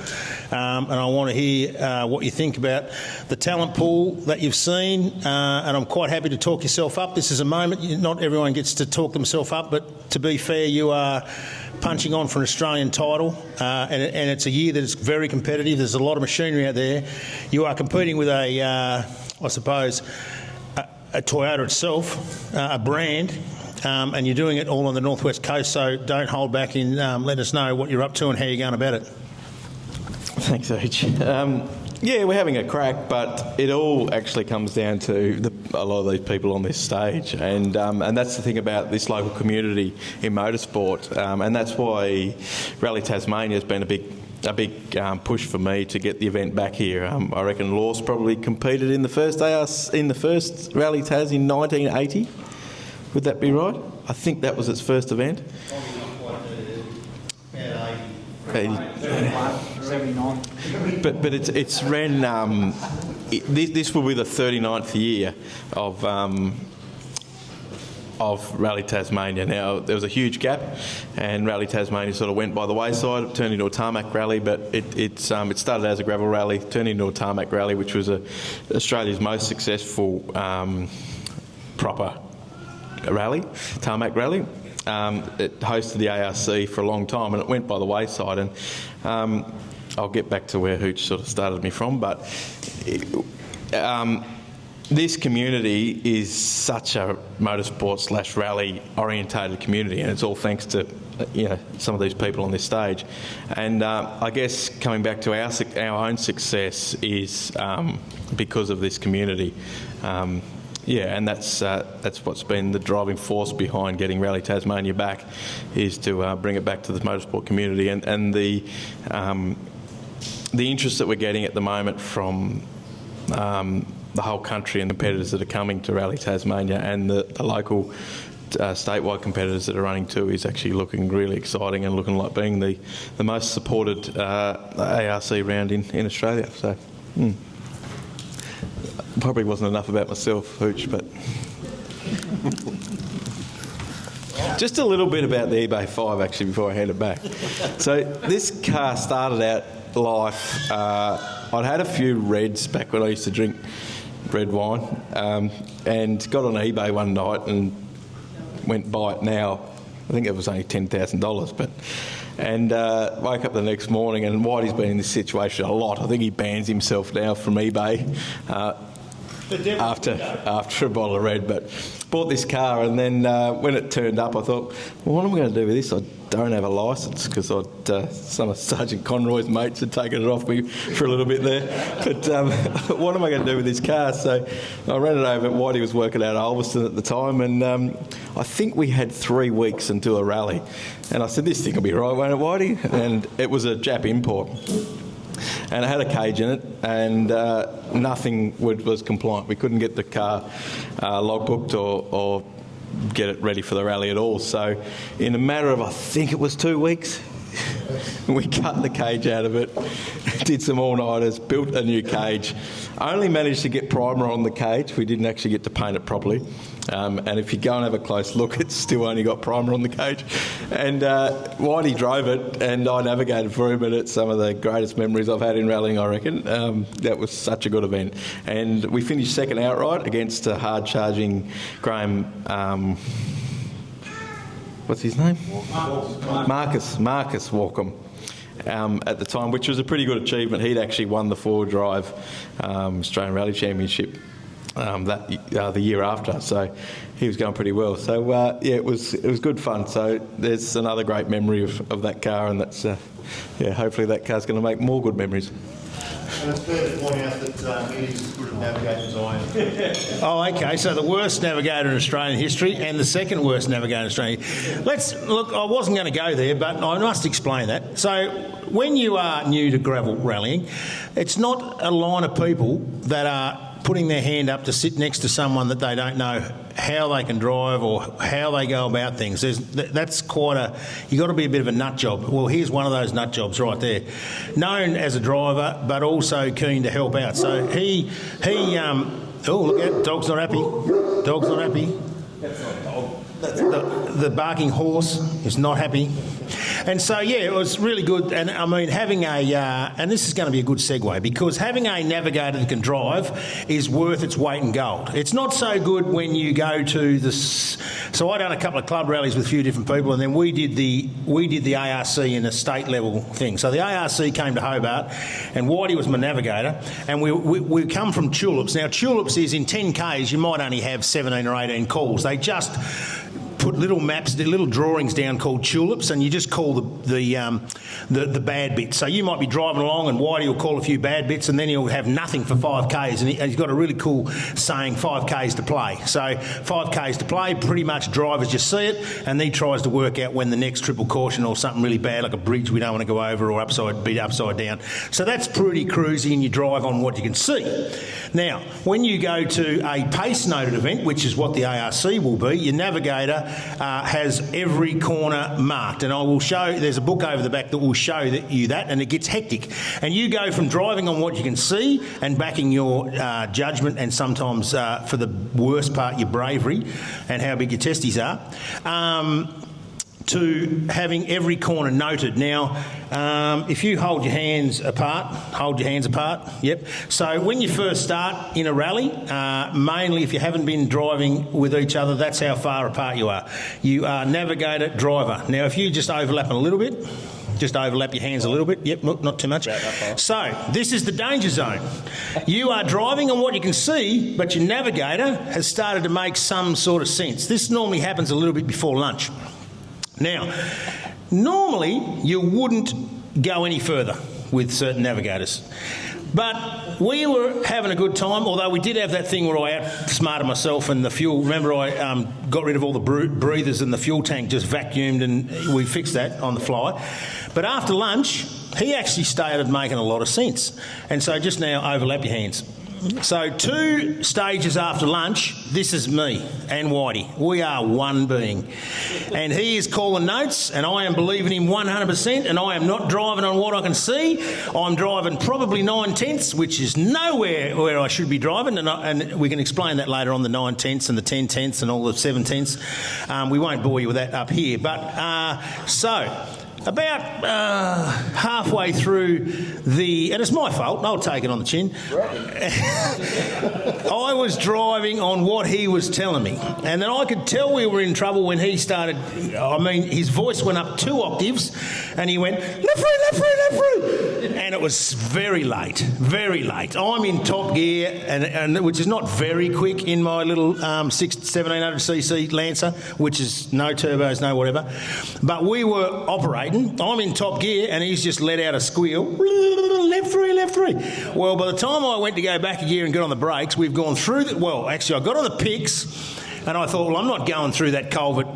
and I want to hear what you think about the talent pool that you've seen, and I'm quite happy to talk yourself up. This is a moment, not everyone gets to talk themselves up, but to be fair, you are punching on for an Australian title, and it's a year that is very competitive. There's a lot of machinery out there. You are competing with I suppose, a Toyota itself, a brand, and you're doing it all on the northwest coast, so don't hold back in let us know what you're up to and how you're going about it. Thanks, H. Yeah, we're having a crack, but it all actually comes down to a lot of these people on this stage, and that's the thing about this local community in motorsport, and that's why Rally Tasmania has been a big push for me to get the event back here. I reckon Law's probably competed in the first Rally Tas in 1980. Would that be right? I think that was its first event. 79. But it's ran. This will be the 39th year of Rally Tasmania. Now, there was a huge gap, and Rally Tasmania sort of went by the wayside. It turned into a tarmac rally, but it started as a gravel rally, turned into a tarmac rally, which was Australia's most successful proper rally, tarmac rally. It hosted the ARC for a long time, and it went by the wayside. And I'll get back to where Hooch sort of started me from, but this community is such a motorsport / rally orientated community, and it's all thanks to some of these people on this stage. And I guess coming back to our own success is because of this community. And that's what's been the driving force behind getting Rally Tasmania back, is to bring it back to the motorsport community, and the interest that we're getting at the moment from the whole country and the competitors that are coming to Rally Tasmania, and the local statewide competitors that are running too, is actually looking really exciting and looking like being the most supported ARC round in Australia. So probably wasn't enough about myself, Hooch, but just a little bit about the eBay 5 actually before I hand it back. So this car started out life, I'd had a few reds back when I used to drink red wine, and got on eBay one night and went buy it now. I think it was only $10,000, and woke up the next morning, and Whitey's been in this situation a lot. I think he bans himself now from eBay after a bottle of red, but bought this car, and then when it turned up, I thought, well, what am I going to do with this? I don't have a licence, because some of Sergeant Conroy's mates had taken it off me for a little bit there. But what am I going to do with this car? So I ran it over. Whitey was working out of Ulverston at the time, and I think we had 3 weeks until a rally. And I said, this thing will be right, won't it, Whitey? And it was a Jap import. And it had a cage in it, and nothing was compliant. We couldn't get the car logbooked or get it ready for the rally at all. So in a matter of, I think it was 2 weeks, we cut the cage out of it, did some all-nighters, built a new cage, only managed to get primer on the cage. We didn't actually get to paint it properly. And if you go and have a close look, it's still only got primer on the cage. And Whitey drove it, and I navigated for him, and it's some of the greatest memories I've had in rallying, I reckon. That was such a good event. And we finished second outright against a hard-charging Graham... what's his name? Marcus Walkham. At the time, which was a pretty good achievement. He'd actually won the four-wheel drive Australian Rally Championship the year after, so he was going pretty well. So it was good fun. So there's another great memory of that car, and that's hopefully that car's going to make more good memories. And it's fair to point out that Eddie's as good at navigating as I am. Oh, okay. So the worst navigator in Australian history and the second worst navigator in Australian. Look, I wasn't going to go there, but I must explain that. So when you are new to gravel rallying, it's not a line of people that are putting their hand up to sit next to someone that they don't know how they can drive or how they go about things. That's quite you've got to be a bit of a nut job. Well, here's one of those nut jobs right there. Known as a driver, but also keen to help out. So he oh, look at it, dog's not happy. Dog's not happy. That's not a dog. That's the barking horse is not happy. And so, it was really good. And I mean, having and this is going to be a good segue, because having a navigator that can drive is worth its weight in gold. It's not so good when you go to so I done a couple of club rallies with a few different people, and then we did the ARC in a state level thing. So the ARC came to Hobart, and Whitey was my navigator, and we come from Tulips. Now, Tulips is in 10 Ks, you might only have 17 or 18 calls. They just put little maps, little drawings down called tulips, and you just call the bad bits. So you might be driving along, and Whitey will call a few bad bits, and then he'll have nothing for 5Ks, and he's got a really cool saying, 5Ks to play. So 5Ks to play, pretty much drive as you see it, and he tries to work out when the next triple caution or something really bad, like a bridge we don't want to go over, or be upside down. So that's pretty cruisy, and you drive on what you can see. Now, when you go to a pace-noted event, which is what the ARC will be, your navigator has every corner marked, and I will show. There's a book over the back that will show you that, and it gets hectic. And you go from driving on what you can see and backing your judgment, and sometimes for the worst part, your bravery and how big your testes are, to having every corner noted. Now, if you hold your hands apart, yep. So when you first start in a rally, mainly if you haven't been driving with each other, that's how far apart you are. You are navigator, driver. Now, if you just overlap a little bit, Just overlap your hands a little bit. Yep, look, not too much. So, this is the danger zone. You are driving on what you can see, but your navigator has started to make some sort of sense. This normally happens a little bit before lunch. Now, normally you wouldn't go any further with certain navigators. But we were having a good time, although we did have that thing where I outsmarted myself and the fuel. Remember, I got rid of all the breathers and the fuel tank just vacuumed, and we fixed that on the fly. But after lunch, he actually started making a lot of sense. And so just now, overlap your hands. So 2 stages after lunch, this is me and Whitey. We are one being. And he is calling notes, and I am believing him 100%, and I am not driving on what I can see. I'm driving probably 9/10, which is nowhere where I should be driving, and we can explain that later on, the 9/10 and the 10/10 and all the 7/10. We won't bore you with that up here. But about halfway through and it's my fault, I'll take it on the chin. I was driving on what he was telling me, and then I could tell we were in trouble when he started. His voice went up 2 octaves, and he went, left through, and it was very late. I'm in top gear, and which is not very quick in my little 1700cc Lancer, which is no turbos, no whatever. But we were operating. I'm in top gear, and he's just let out a squeal. Left through. Well, by the time I went to go back a gear and get on the brakes, we've gone through actually I got on the picks, and I thought, well, I'm not going through that culvert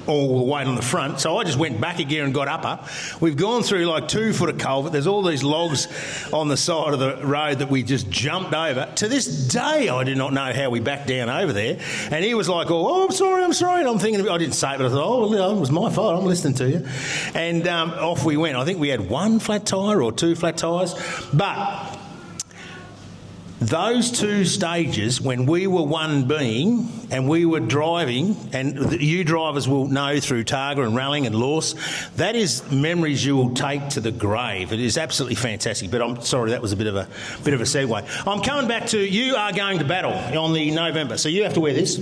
all the way on the front, so I just went back a gear and got upper. We've gone through like 2 foot of culvert. There's all these logs on the side of the road that we just jumped over. To this day, I do not know how we backed down over there. And he was like, oh, I'm sorry. And I'm thinking, I didn't say it, but I thought, it was my fault. I'm listening to you. And off we went. I think we had 1 flat tyre or 2 flat tyres. But those 2 stages, when we were one being and we were driving, and you drivers will know through Targa and rallying and Lorse, that is memories you will take to the grave. It is absolutely fantastic. But I'm sorry, that was a bit of a segue. I'm coming back to you are going to battle on the November, so you have to wear this.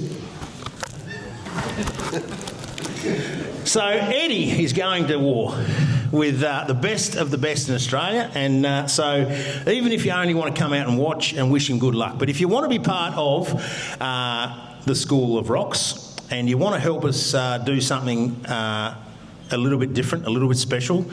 So Eddie is going to war with the best of the best in Australia, and so even if you only want to come out and watch, and wish him good luck. But if you want to be part of the School of Rocks and you want to help us do something a little bit different, a little bit special,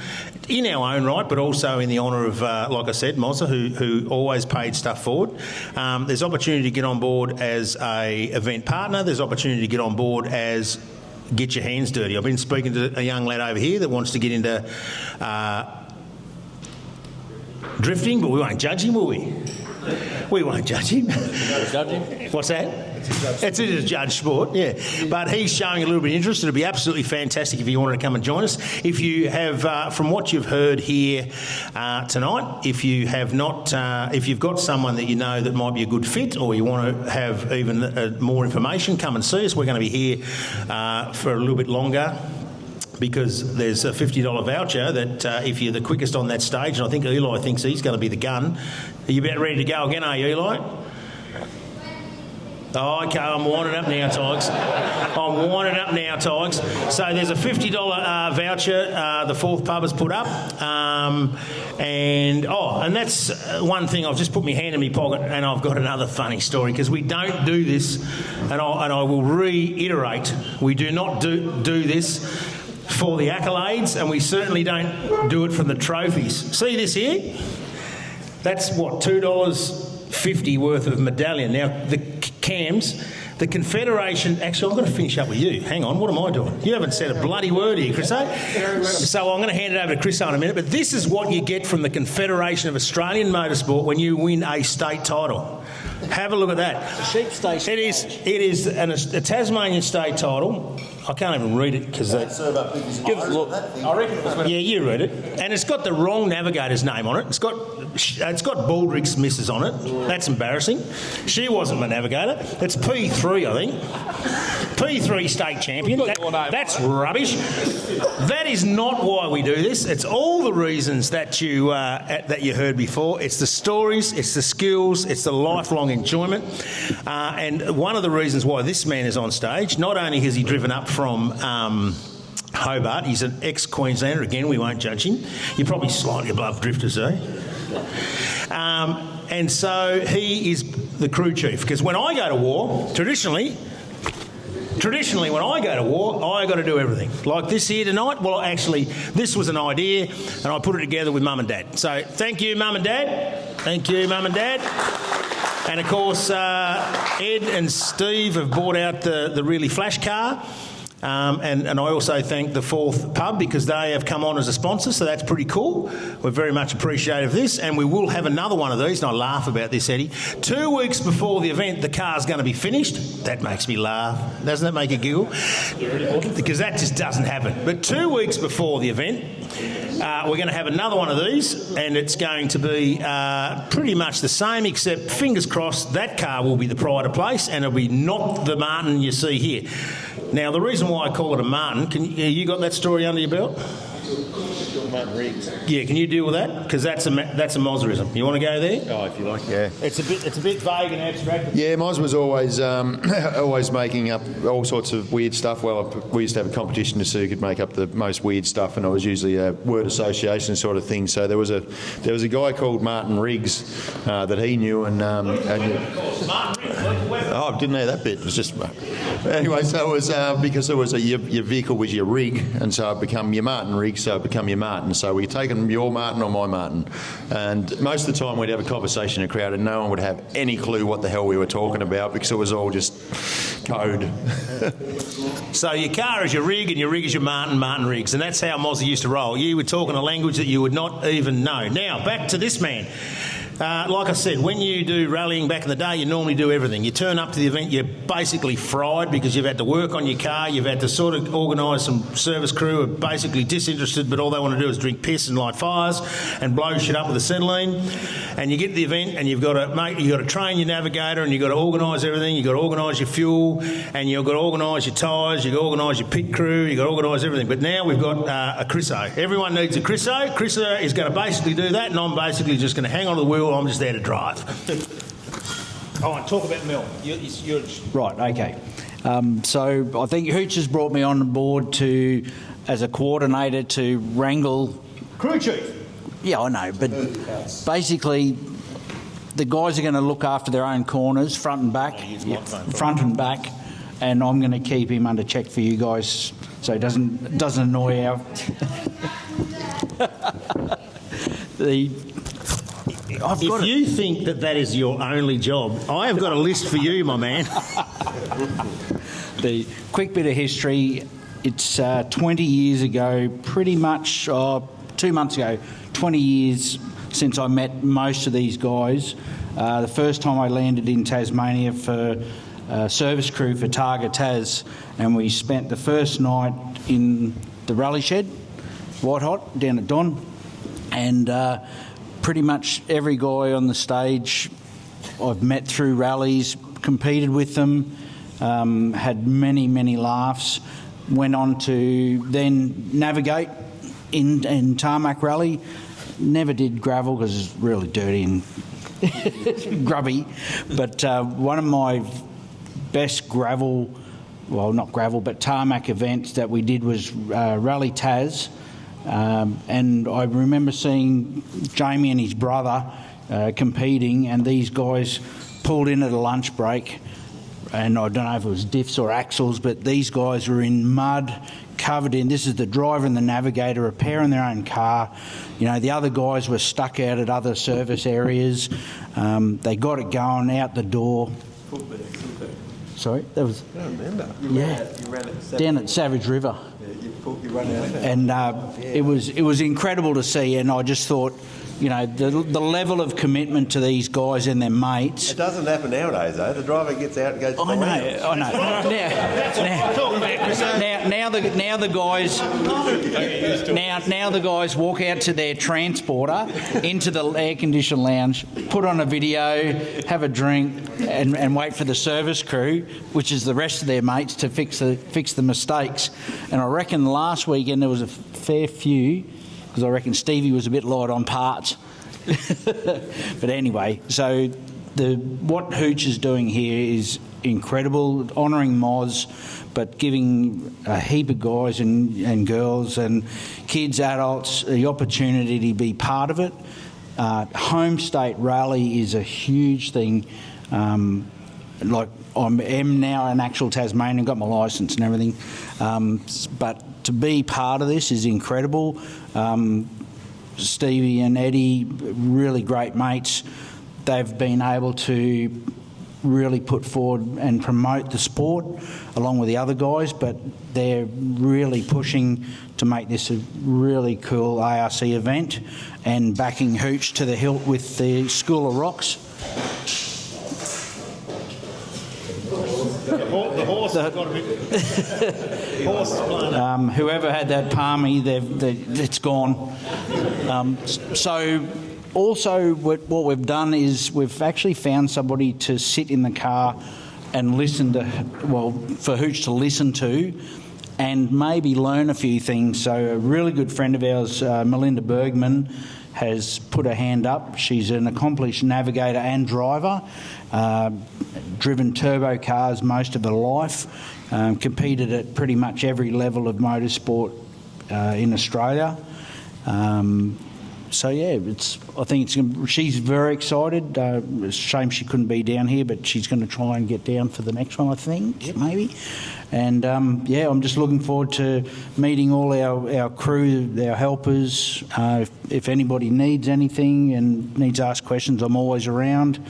in our own right, but also in the honour of, like I said, Mozza, who always paid stuff forward. There's opportunity to get on board as a event partner. There's opportunity to get on board as get your hands dirty. I've been speaking to a young lad over here that wants to get into drifting, but we won't judge him, will we? We won't judge him. What's that? It's a judge sport, yeah. But he's showing a little bit of interest. It'd be absolutely fantastic if you wanted to come and join us. If you have, from what you've heard here tonight, if you have not, if you've got someone that you know that might be a good fit, or you want to have even more information, come and see us. We're going to be here for a little bit longer, because there's a $50 voucher that if you're the quickest on that stage, and I think Eli thinks he's going to be the gun. Are you about ready to go again, are you, Eli? Oh, OK, I'm winding up now, Tigers. So there's a $50 voucher the Fourth Pub has put up. And that's one thing. I've just put my hand in my pocket, and I've got another funny story, because we don't do this, and I will reiterate, we do not do this for the accolades, and we certainly don't do it for the trophies. See this here? That's what, $2.50 worth of medallion. Now, the cams, the Confederation... Actually, I'm going to finish up with you. Hang on, what am I doing? You haven't said a bloody word here, Chriso. So I'm going to hand it over to Chriso in a minute, but this is what you get from the Confederation of Australian Motorsport when you win a state title. Have a look at that. Sheep station. It is a Tasmanian state title. I can't even read it because give us a look. I reckon it was Yeah, you read it, and it's got the wrong navigator's name on it. It's got Baldrick's missus on it. That's embarrassing. She wasn't my navigator. It's P3, I think. P3 state champion. That's rubbish. That is not why we do this. It's all the reasons that you heard before. It's the stories, it's the skills, it's the lifelong enjoyment, and one of the reasons why this man is on stage. Not only has he driven up from Hobart. He's an ex-Queenslander. Again, we won't judge him. You're probably slightly above drifters, eh? And so he is the crew chief, because when I go to war, traditionally when I go to war, I got to do everything. Like this here tonight, well, actually, this was an idea, and I put it together with Mum and Dad. So thank you, Mum and Dad. Thank you, Mum and Dad. And, of course, Ed and Steve have bought out the really flash car. And I also thank the Fourth Pub, because they have come on as a sponsor, so that's pretty cool. We're very much appreciative of this, and we will have another one of these, and I laugh about this, Eddie. 2 weeks before the event, the car's going to be finished. That makes me laugh. Doesn't that make you giggle? Because that just doesn't happen. But 2 weeks before the event, we're going to have another one of these, and it's going to be pretty much the same, except, fingers crossed, that car will be the pride of place, and it'll be not the Martin you see here. Now, the reason why I call it a Martin, you got that story under your belt? Martin Riggs. Yeah, can you deal with that? Because that's a Mozzerism. You want to go there? Oh, if you like, yeah. It's a bit vague and abstract. Yeah, Moz was always always making up all sorts of weird stuff. Well, we used to have a competition to see who could make up the most weird stuff, and it was usually a word association sort of thing. So there was a guy called Martin Riggs that he knew, and oh, I didn't know that bit. It was just anyway. So it was because it was your vehicle was your rig, and so it become your Martin Riggs, so it become your Martin. So we taken your Martin or my Martin, and most of the time we'd have a conversation in a crowd, and no one would have any clue what the hell we were talking about, because it was all just code. So your car is your rig, and your rig is your Martin Riggs, and that's how Mozzie used to roll. You were talking a language that you would not even know. Now, back to this man. Like I said, when you do rallying back in the day, you normally do everything. You turn up to the event, you're basically fried because you've had to work on your car, you've had to sort of organise some service crew who are basically disinterested, but all they want to do is drink piss and light fires and blow shit up with acetylene. And you get to the event, and you've got to train your navigator, and you've got to organise everything. You've got to organise your fuel, and you've got to organise your tyres, you've got to organise your pit crew, you've got to organise everything. But now we've got a Chriso. Everyone needs a Chriso. Chriso is going to basically do that, and I'm basically just going to hang onto the wheel. I'm just there to drive. Oh, and talk about Mel. You're... Right, okay. So I think Hooch has brought me on board as a coordinator to wrangle... Crew chief. Yeah, I know, but basically the guys are going to look after their own corners, front and back, and I'm going to keep him under check for you guys so it doesn't annoy our... If you think that is your only job, I have got a list for you, my man. The quick bit of history, it's 20 years ago, pretty much 2 months ago, 20 years since I met most of these guys. The first time I landed in Tasmania for service crew for Targa Tas, and we spent the first night in the rally shed, white hot, down at Don, and pretty much every guy on the stage I've met through rallies, competed with them, had many laughs, went on to then navigate in tarmac rally. Never did gravel because it's really dirty and grubby, but one of my best gravel, well not gravel but tarmac events that we did was Rally Tas. And I remember seeing Jamie and his brother competing, and these guys pulled in at a lunch break, and I don't know if it was diffs or axles, but these guys were in mud, covered in... This is the driver and the navigator repairing their own car. You know, the other guys were stuck out at other service areas. They got it going out the door. Sorry? That was... I don't remember. Yeah. Down at Savage River. And it was incredible to see, and I just thought, you know, the level of commitment to these guys and their mates. It doesn't happen nowadays, though. The driver gets out and goes to the lounge. I know. Now the guys walk out to their transporter into the air-conditioned lounge, put on a video, have a drink, and wait for the service crew, which is the rest of their mates, to fix the mistakes. And I reckon last weekend there was a fair few, because I reckon Stevie was a bit light on parts. But anyway, so what Hooch is doing here is incredible, honouring Moz, but giving a heap of guys and girls and kids, adults, the opportunity to be part of it. Home state rally is a huge thing. Like I'm now an actual Tasmanian, got my licence and everything, but to be part of this is incredible. Stevie and Eddie, really great mates. They've been able to really put forward and promote the sport along with the other guys, but they're really pushing to make this a really cool ARC event and backing Hooch to the hilt with the School of Rocks. The horse has got a bit... horse blown. Whoever had that palmy, it's gone. So also what we've done is we've actually found somebody to sit in the car and listen to, well, for Hooch to listen to and maybe learn a few things. So a really good friend of ours, Melinda Bergman, has put her hand up. She's an accomplished navigator and driver, driven turbo cars most of her life, competed at pretty much every level of motorsport in Australia. So yeah, I think she's very excited. It's a shame she couldn't be down here, but she's going to try and get down for the next one, I think, maybe. And yeah, I'm just looking forward to meeting all our crew, our helpers. If anybody needs anything and needs to ask questions, I'm always around.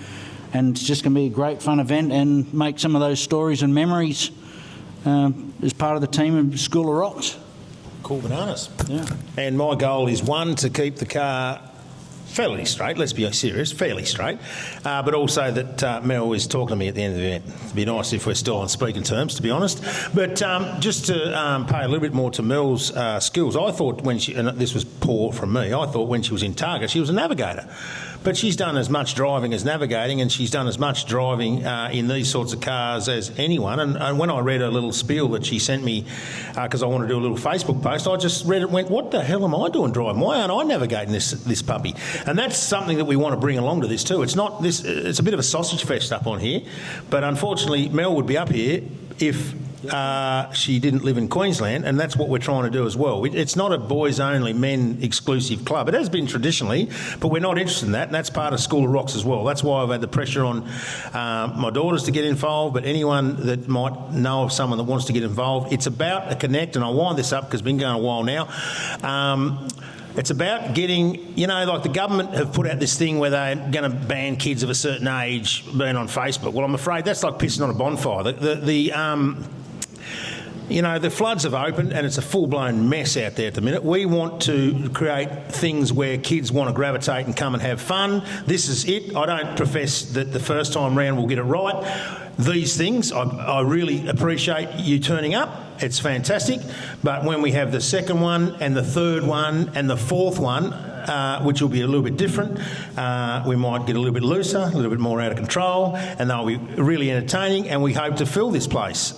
And it's just going to be a great fun event and make some of those stories and memories as part of the team of School of Rocks. Cool bananas. Yeah. And my goal is, one, to keep the car fairly straight, let's be serious, fairly straight, but also that Mel is talking to me at the end of the event. It'd be nice if we're still on speaking terms, to be honest. But just to pay a little bit more to Mel's skills, I thought when she, and this was poor from me, I thought when she was in Targa she was a navigator. But she's done as much driving as navigating, and she's done as much driving in these sorts of cars as anyone. And when I read a little spiel that she sent me, because I want to do a little Facebook post, I just read it and went, what the hell am I doing driving? Why aren't I navigating this puppy? And that's something that we want to bring along to this too. It's not this. It's a bit of a sausage fest up on here, but unfortunately Mel would be up here if she didn't live in Queensland, and that's what we're trying to do as well. It's not a boys-only, men-exclusive club. It has been traditionally, but we're not interested in that, and that's part of School of Rocks as well. That's why I've had the pressure on my daughters to get involved, but anyone that might know of someone that wants to get involved, it's about a connect, and I'll wind this up because it's been going a while now. It's about getting, like the government have put out this thing where they're going to ban kids of a certain age being on Facebook. Well, I'm afraid that's like pissing on a bonfire. The floods have opened and it's a full-blown mess out there at the minute. We want to create things where kids want to gravitate and come and have fun. This is it. I don't profess that the first time round we'll get it right. These things, I really appreciate you turning up. It's fantastic. But when we have the second one and the third one and the fourth one, which will be a little bit different, we might get a little bit looser, a little bit more out of control, and they'll be really entertaining, and we hope to fill this place.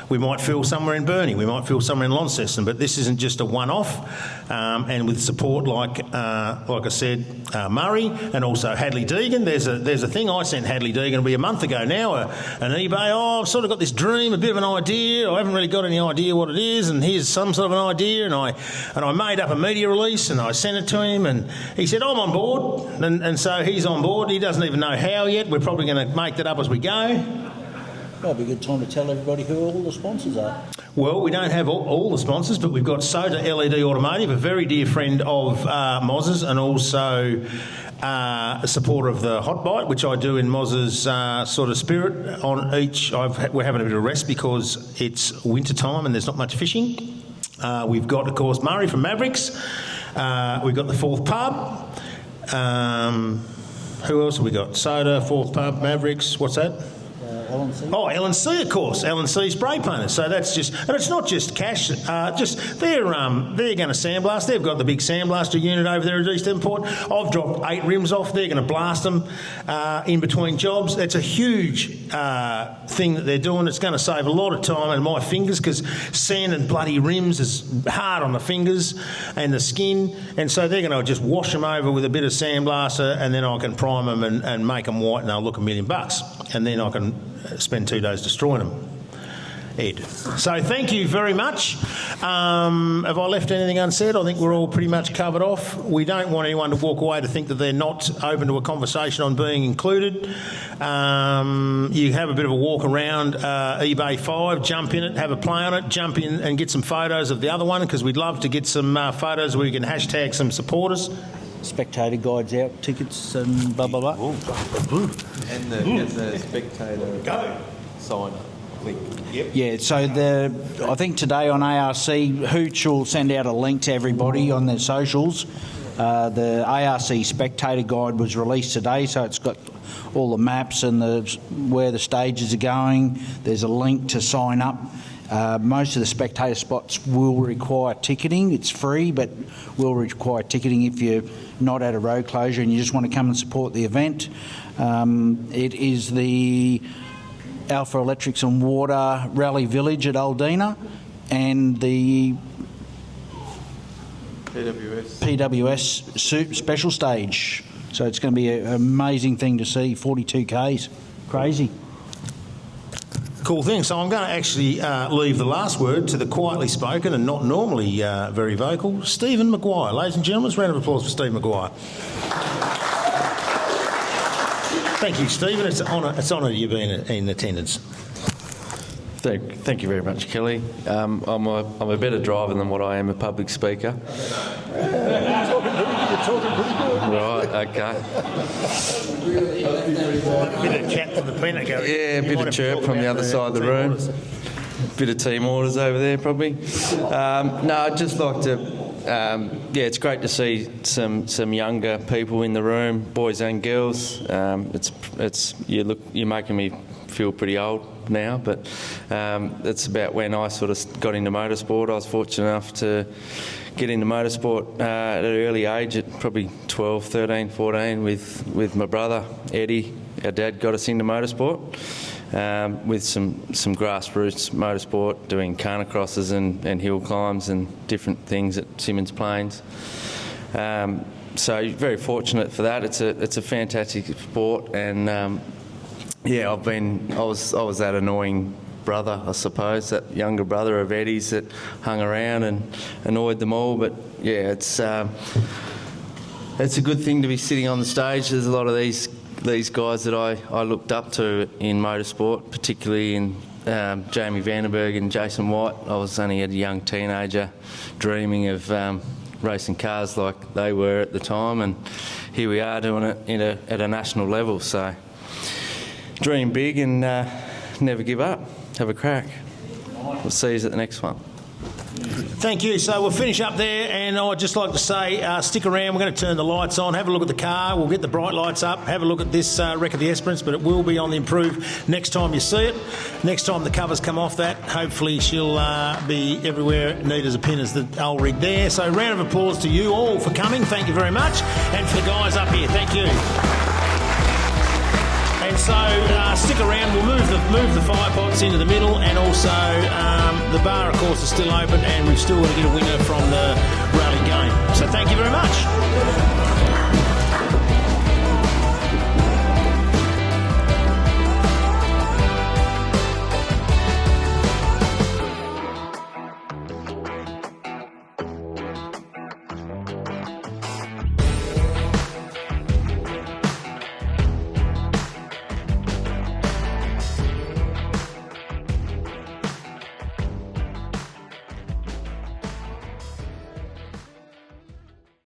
We might fill somewhere in Burnie, we might fill somewhere in Launceston, but this isn't just a one-off, and with support like I said, Murray, and also Hadley Deegan. There's a thing I sent Hadley Deegan, it'll be a month ago now, an eBay. I've sort of got this dream, a bit of an idea. I haven't really got any idea what it is, and here's some sort of an idea, and I made up a media release and I sent it to him, and he said, I'm on board, and so he's on board. He doesn't even know how yet. We're probably going to make that up as we go. Probably a good time to tell everybody who all the sponsors are. Well, we don't have all the sponsors, but we've got Soda LED Automotive, a very dear friend of Moz's, and also a supporter of the Hot Bite, which I do in Moz's sort of spirit. On each, we're having a bit of a rest because it's winter time and there's not much fishing. We've got, of course, Murray from Mavericks. We've got the Fourth Pub. Who else have we got? Soda, Fourth Pub, Mavericks. What's that? Oh, L&C, of course. L&C spray painters. So that's just, and it's not just cash. Just they're going to sandblast. They've got the big sandblaster unit over there at East Devonport. I've dropped 8 rims off. They're going to blast them in between jobs. It's a huge thing that they're doing. It's going to save a lot of time on my fingers because sand and bloody rims is hard on the fingers and the skin. And so they're going to just wash them over with a bit of sandblaster, and then I can prime them and make them white, and they'll look $1 million. And then I can spend 2 days destroying them, Ed. So thank you very much. Have I left anything unsaid? I think we're all pretty much covered off. We don't want anyone to walk away to think that they're not open to a conversation on being included. You have a bit of a walk around eBay 5, jump in it, have a play on it, jump in and get some photos of the other one, because we'd love to get some photos where you can hashtag some supporters. Spectator guides out, tickets and blah, blah, blah. And the Spectator sign link. Yep. Yeah, so I think today on ARC, Hooch will send out a link to everybody on their socials. The ARC Spectator Guide was released today, so it's got all the maps and where the stages are going. There's a link to sign up. Most of the spectator spots will require ticketing. It's free, but will require ticketing if you're not at a road closure and you just want to come and support the event. It is the Alpha Electrics and Water Rally Village at Aldina and the PWS special stage. So it's going to be an amazing thing to see, 42 Ks. Crazy. Cool thing. So I'm going to actually leave the last word to the quietly spoken and not normally very vocal, Stephen Maguire. Ladies and gentlemen, a round of applause for Steve Maguire. Thank you, Stephen. It's an honour you being in attendance. Thank you very much, Kelly. I'm a better driver than what I am a public speaker. You're talking pretty good. Right, okay. A bit of chat to the peanut gallery. Yeah, a bit of chirp from the other side of the room. Bit of team orders over there, probably. No, I'd just like to... it's great to see some younger people in the room, boys and girls. You're making me feel pretty old now, but it's about when I sort of got into motorsport. I was fortunate enough to get into motorsport at an early age, at probably 12, 13, 14, with my brother Eddie. Our dad got us into motorsport with some grassroots motorsport, doing carnacrosses and hill climbs and different things at Simmons Plains. So very fortunate for that. It's a fantastic sport, and I was that annoying brother, I suppose, that younger brother of Eddie's that hung around and annoyed them all. But yeah, it's a good thing to be sitting on the stage. There's a lot of these guys that I looked up to in motorsport, particularly in Jamie Vandenberg and Jason White. I was only a young teenager dreaming of racing cars like they were at the time, and here we are doing it at a national level. So dream big and never give up. Have a crack. We'll see you at the next one. Thank you. So we'll finish up there, and I'd just like to say stick around. We're going to turn the lights on, have a look at the car, we'll get the bright lights up, have a look at this wreck of the Esperance, but it will be on the improve next time you see it. Next time the covers come off that, hopefully she'll be everywhere neat as a pin as the old rig there. So round of applause to you all for coming. Thank you very much. And for the guys up here, thank you. And so stick around. We'll move the fire pots into the middle, and also the bar, of course, is still open, and we've still got to get a winner from the rally game. So thank you very much.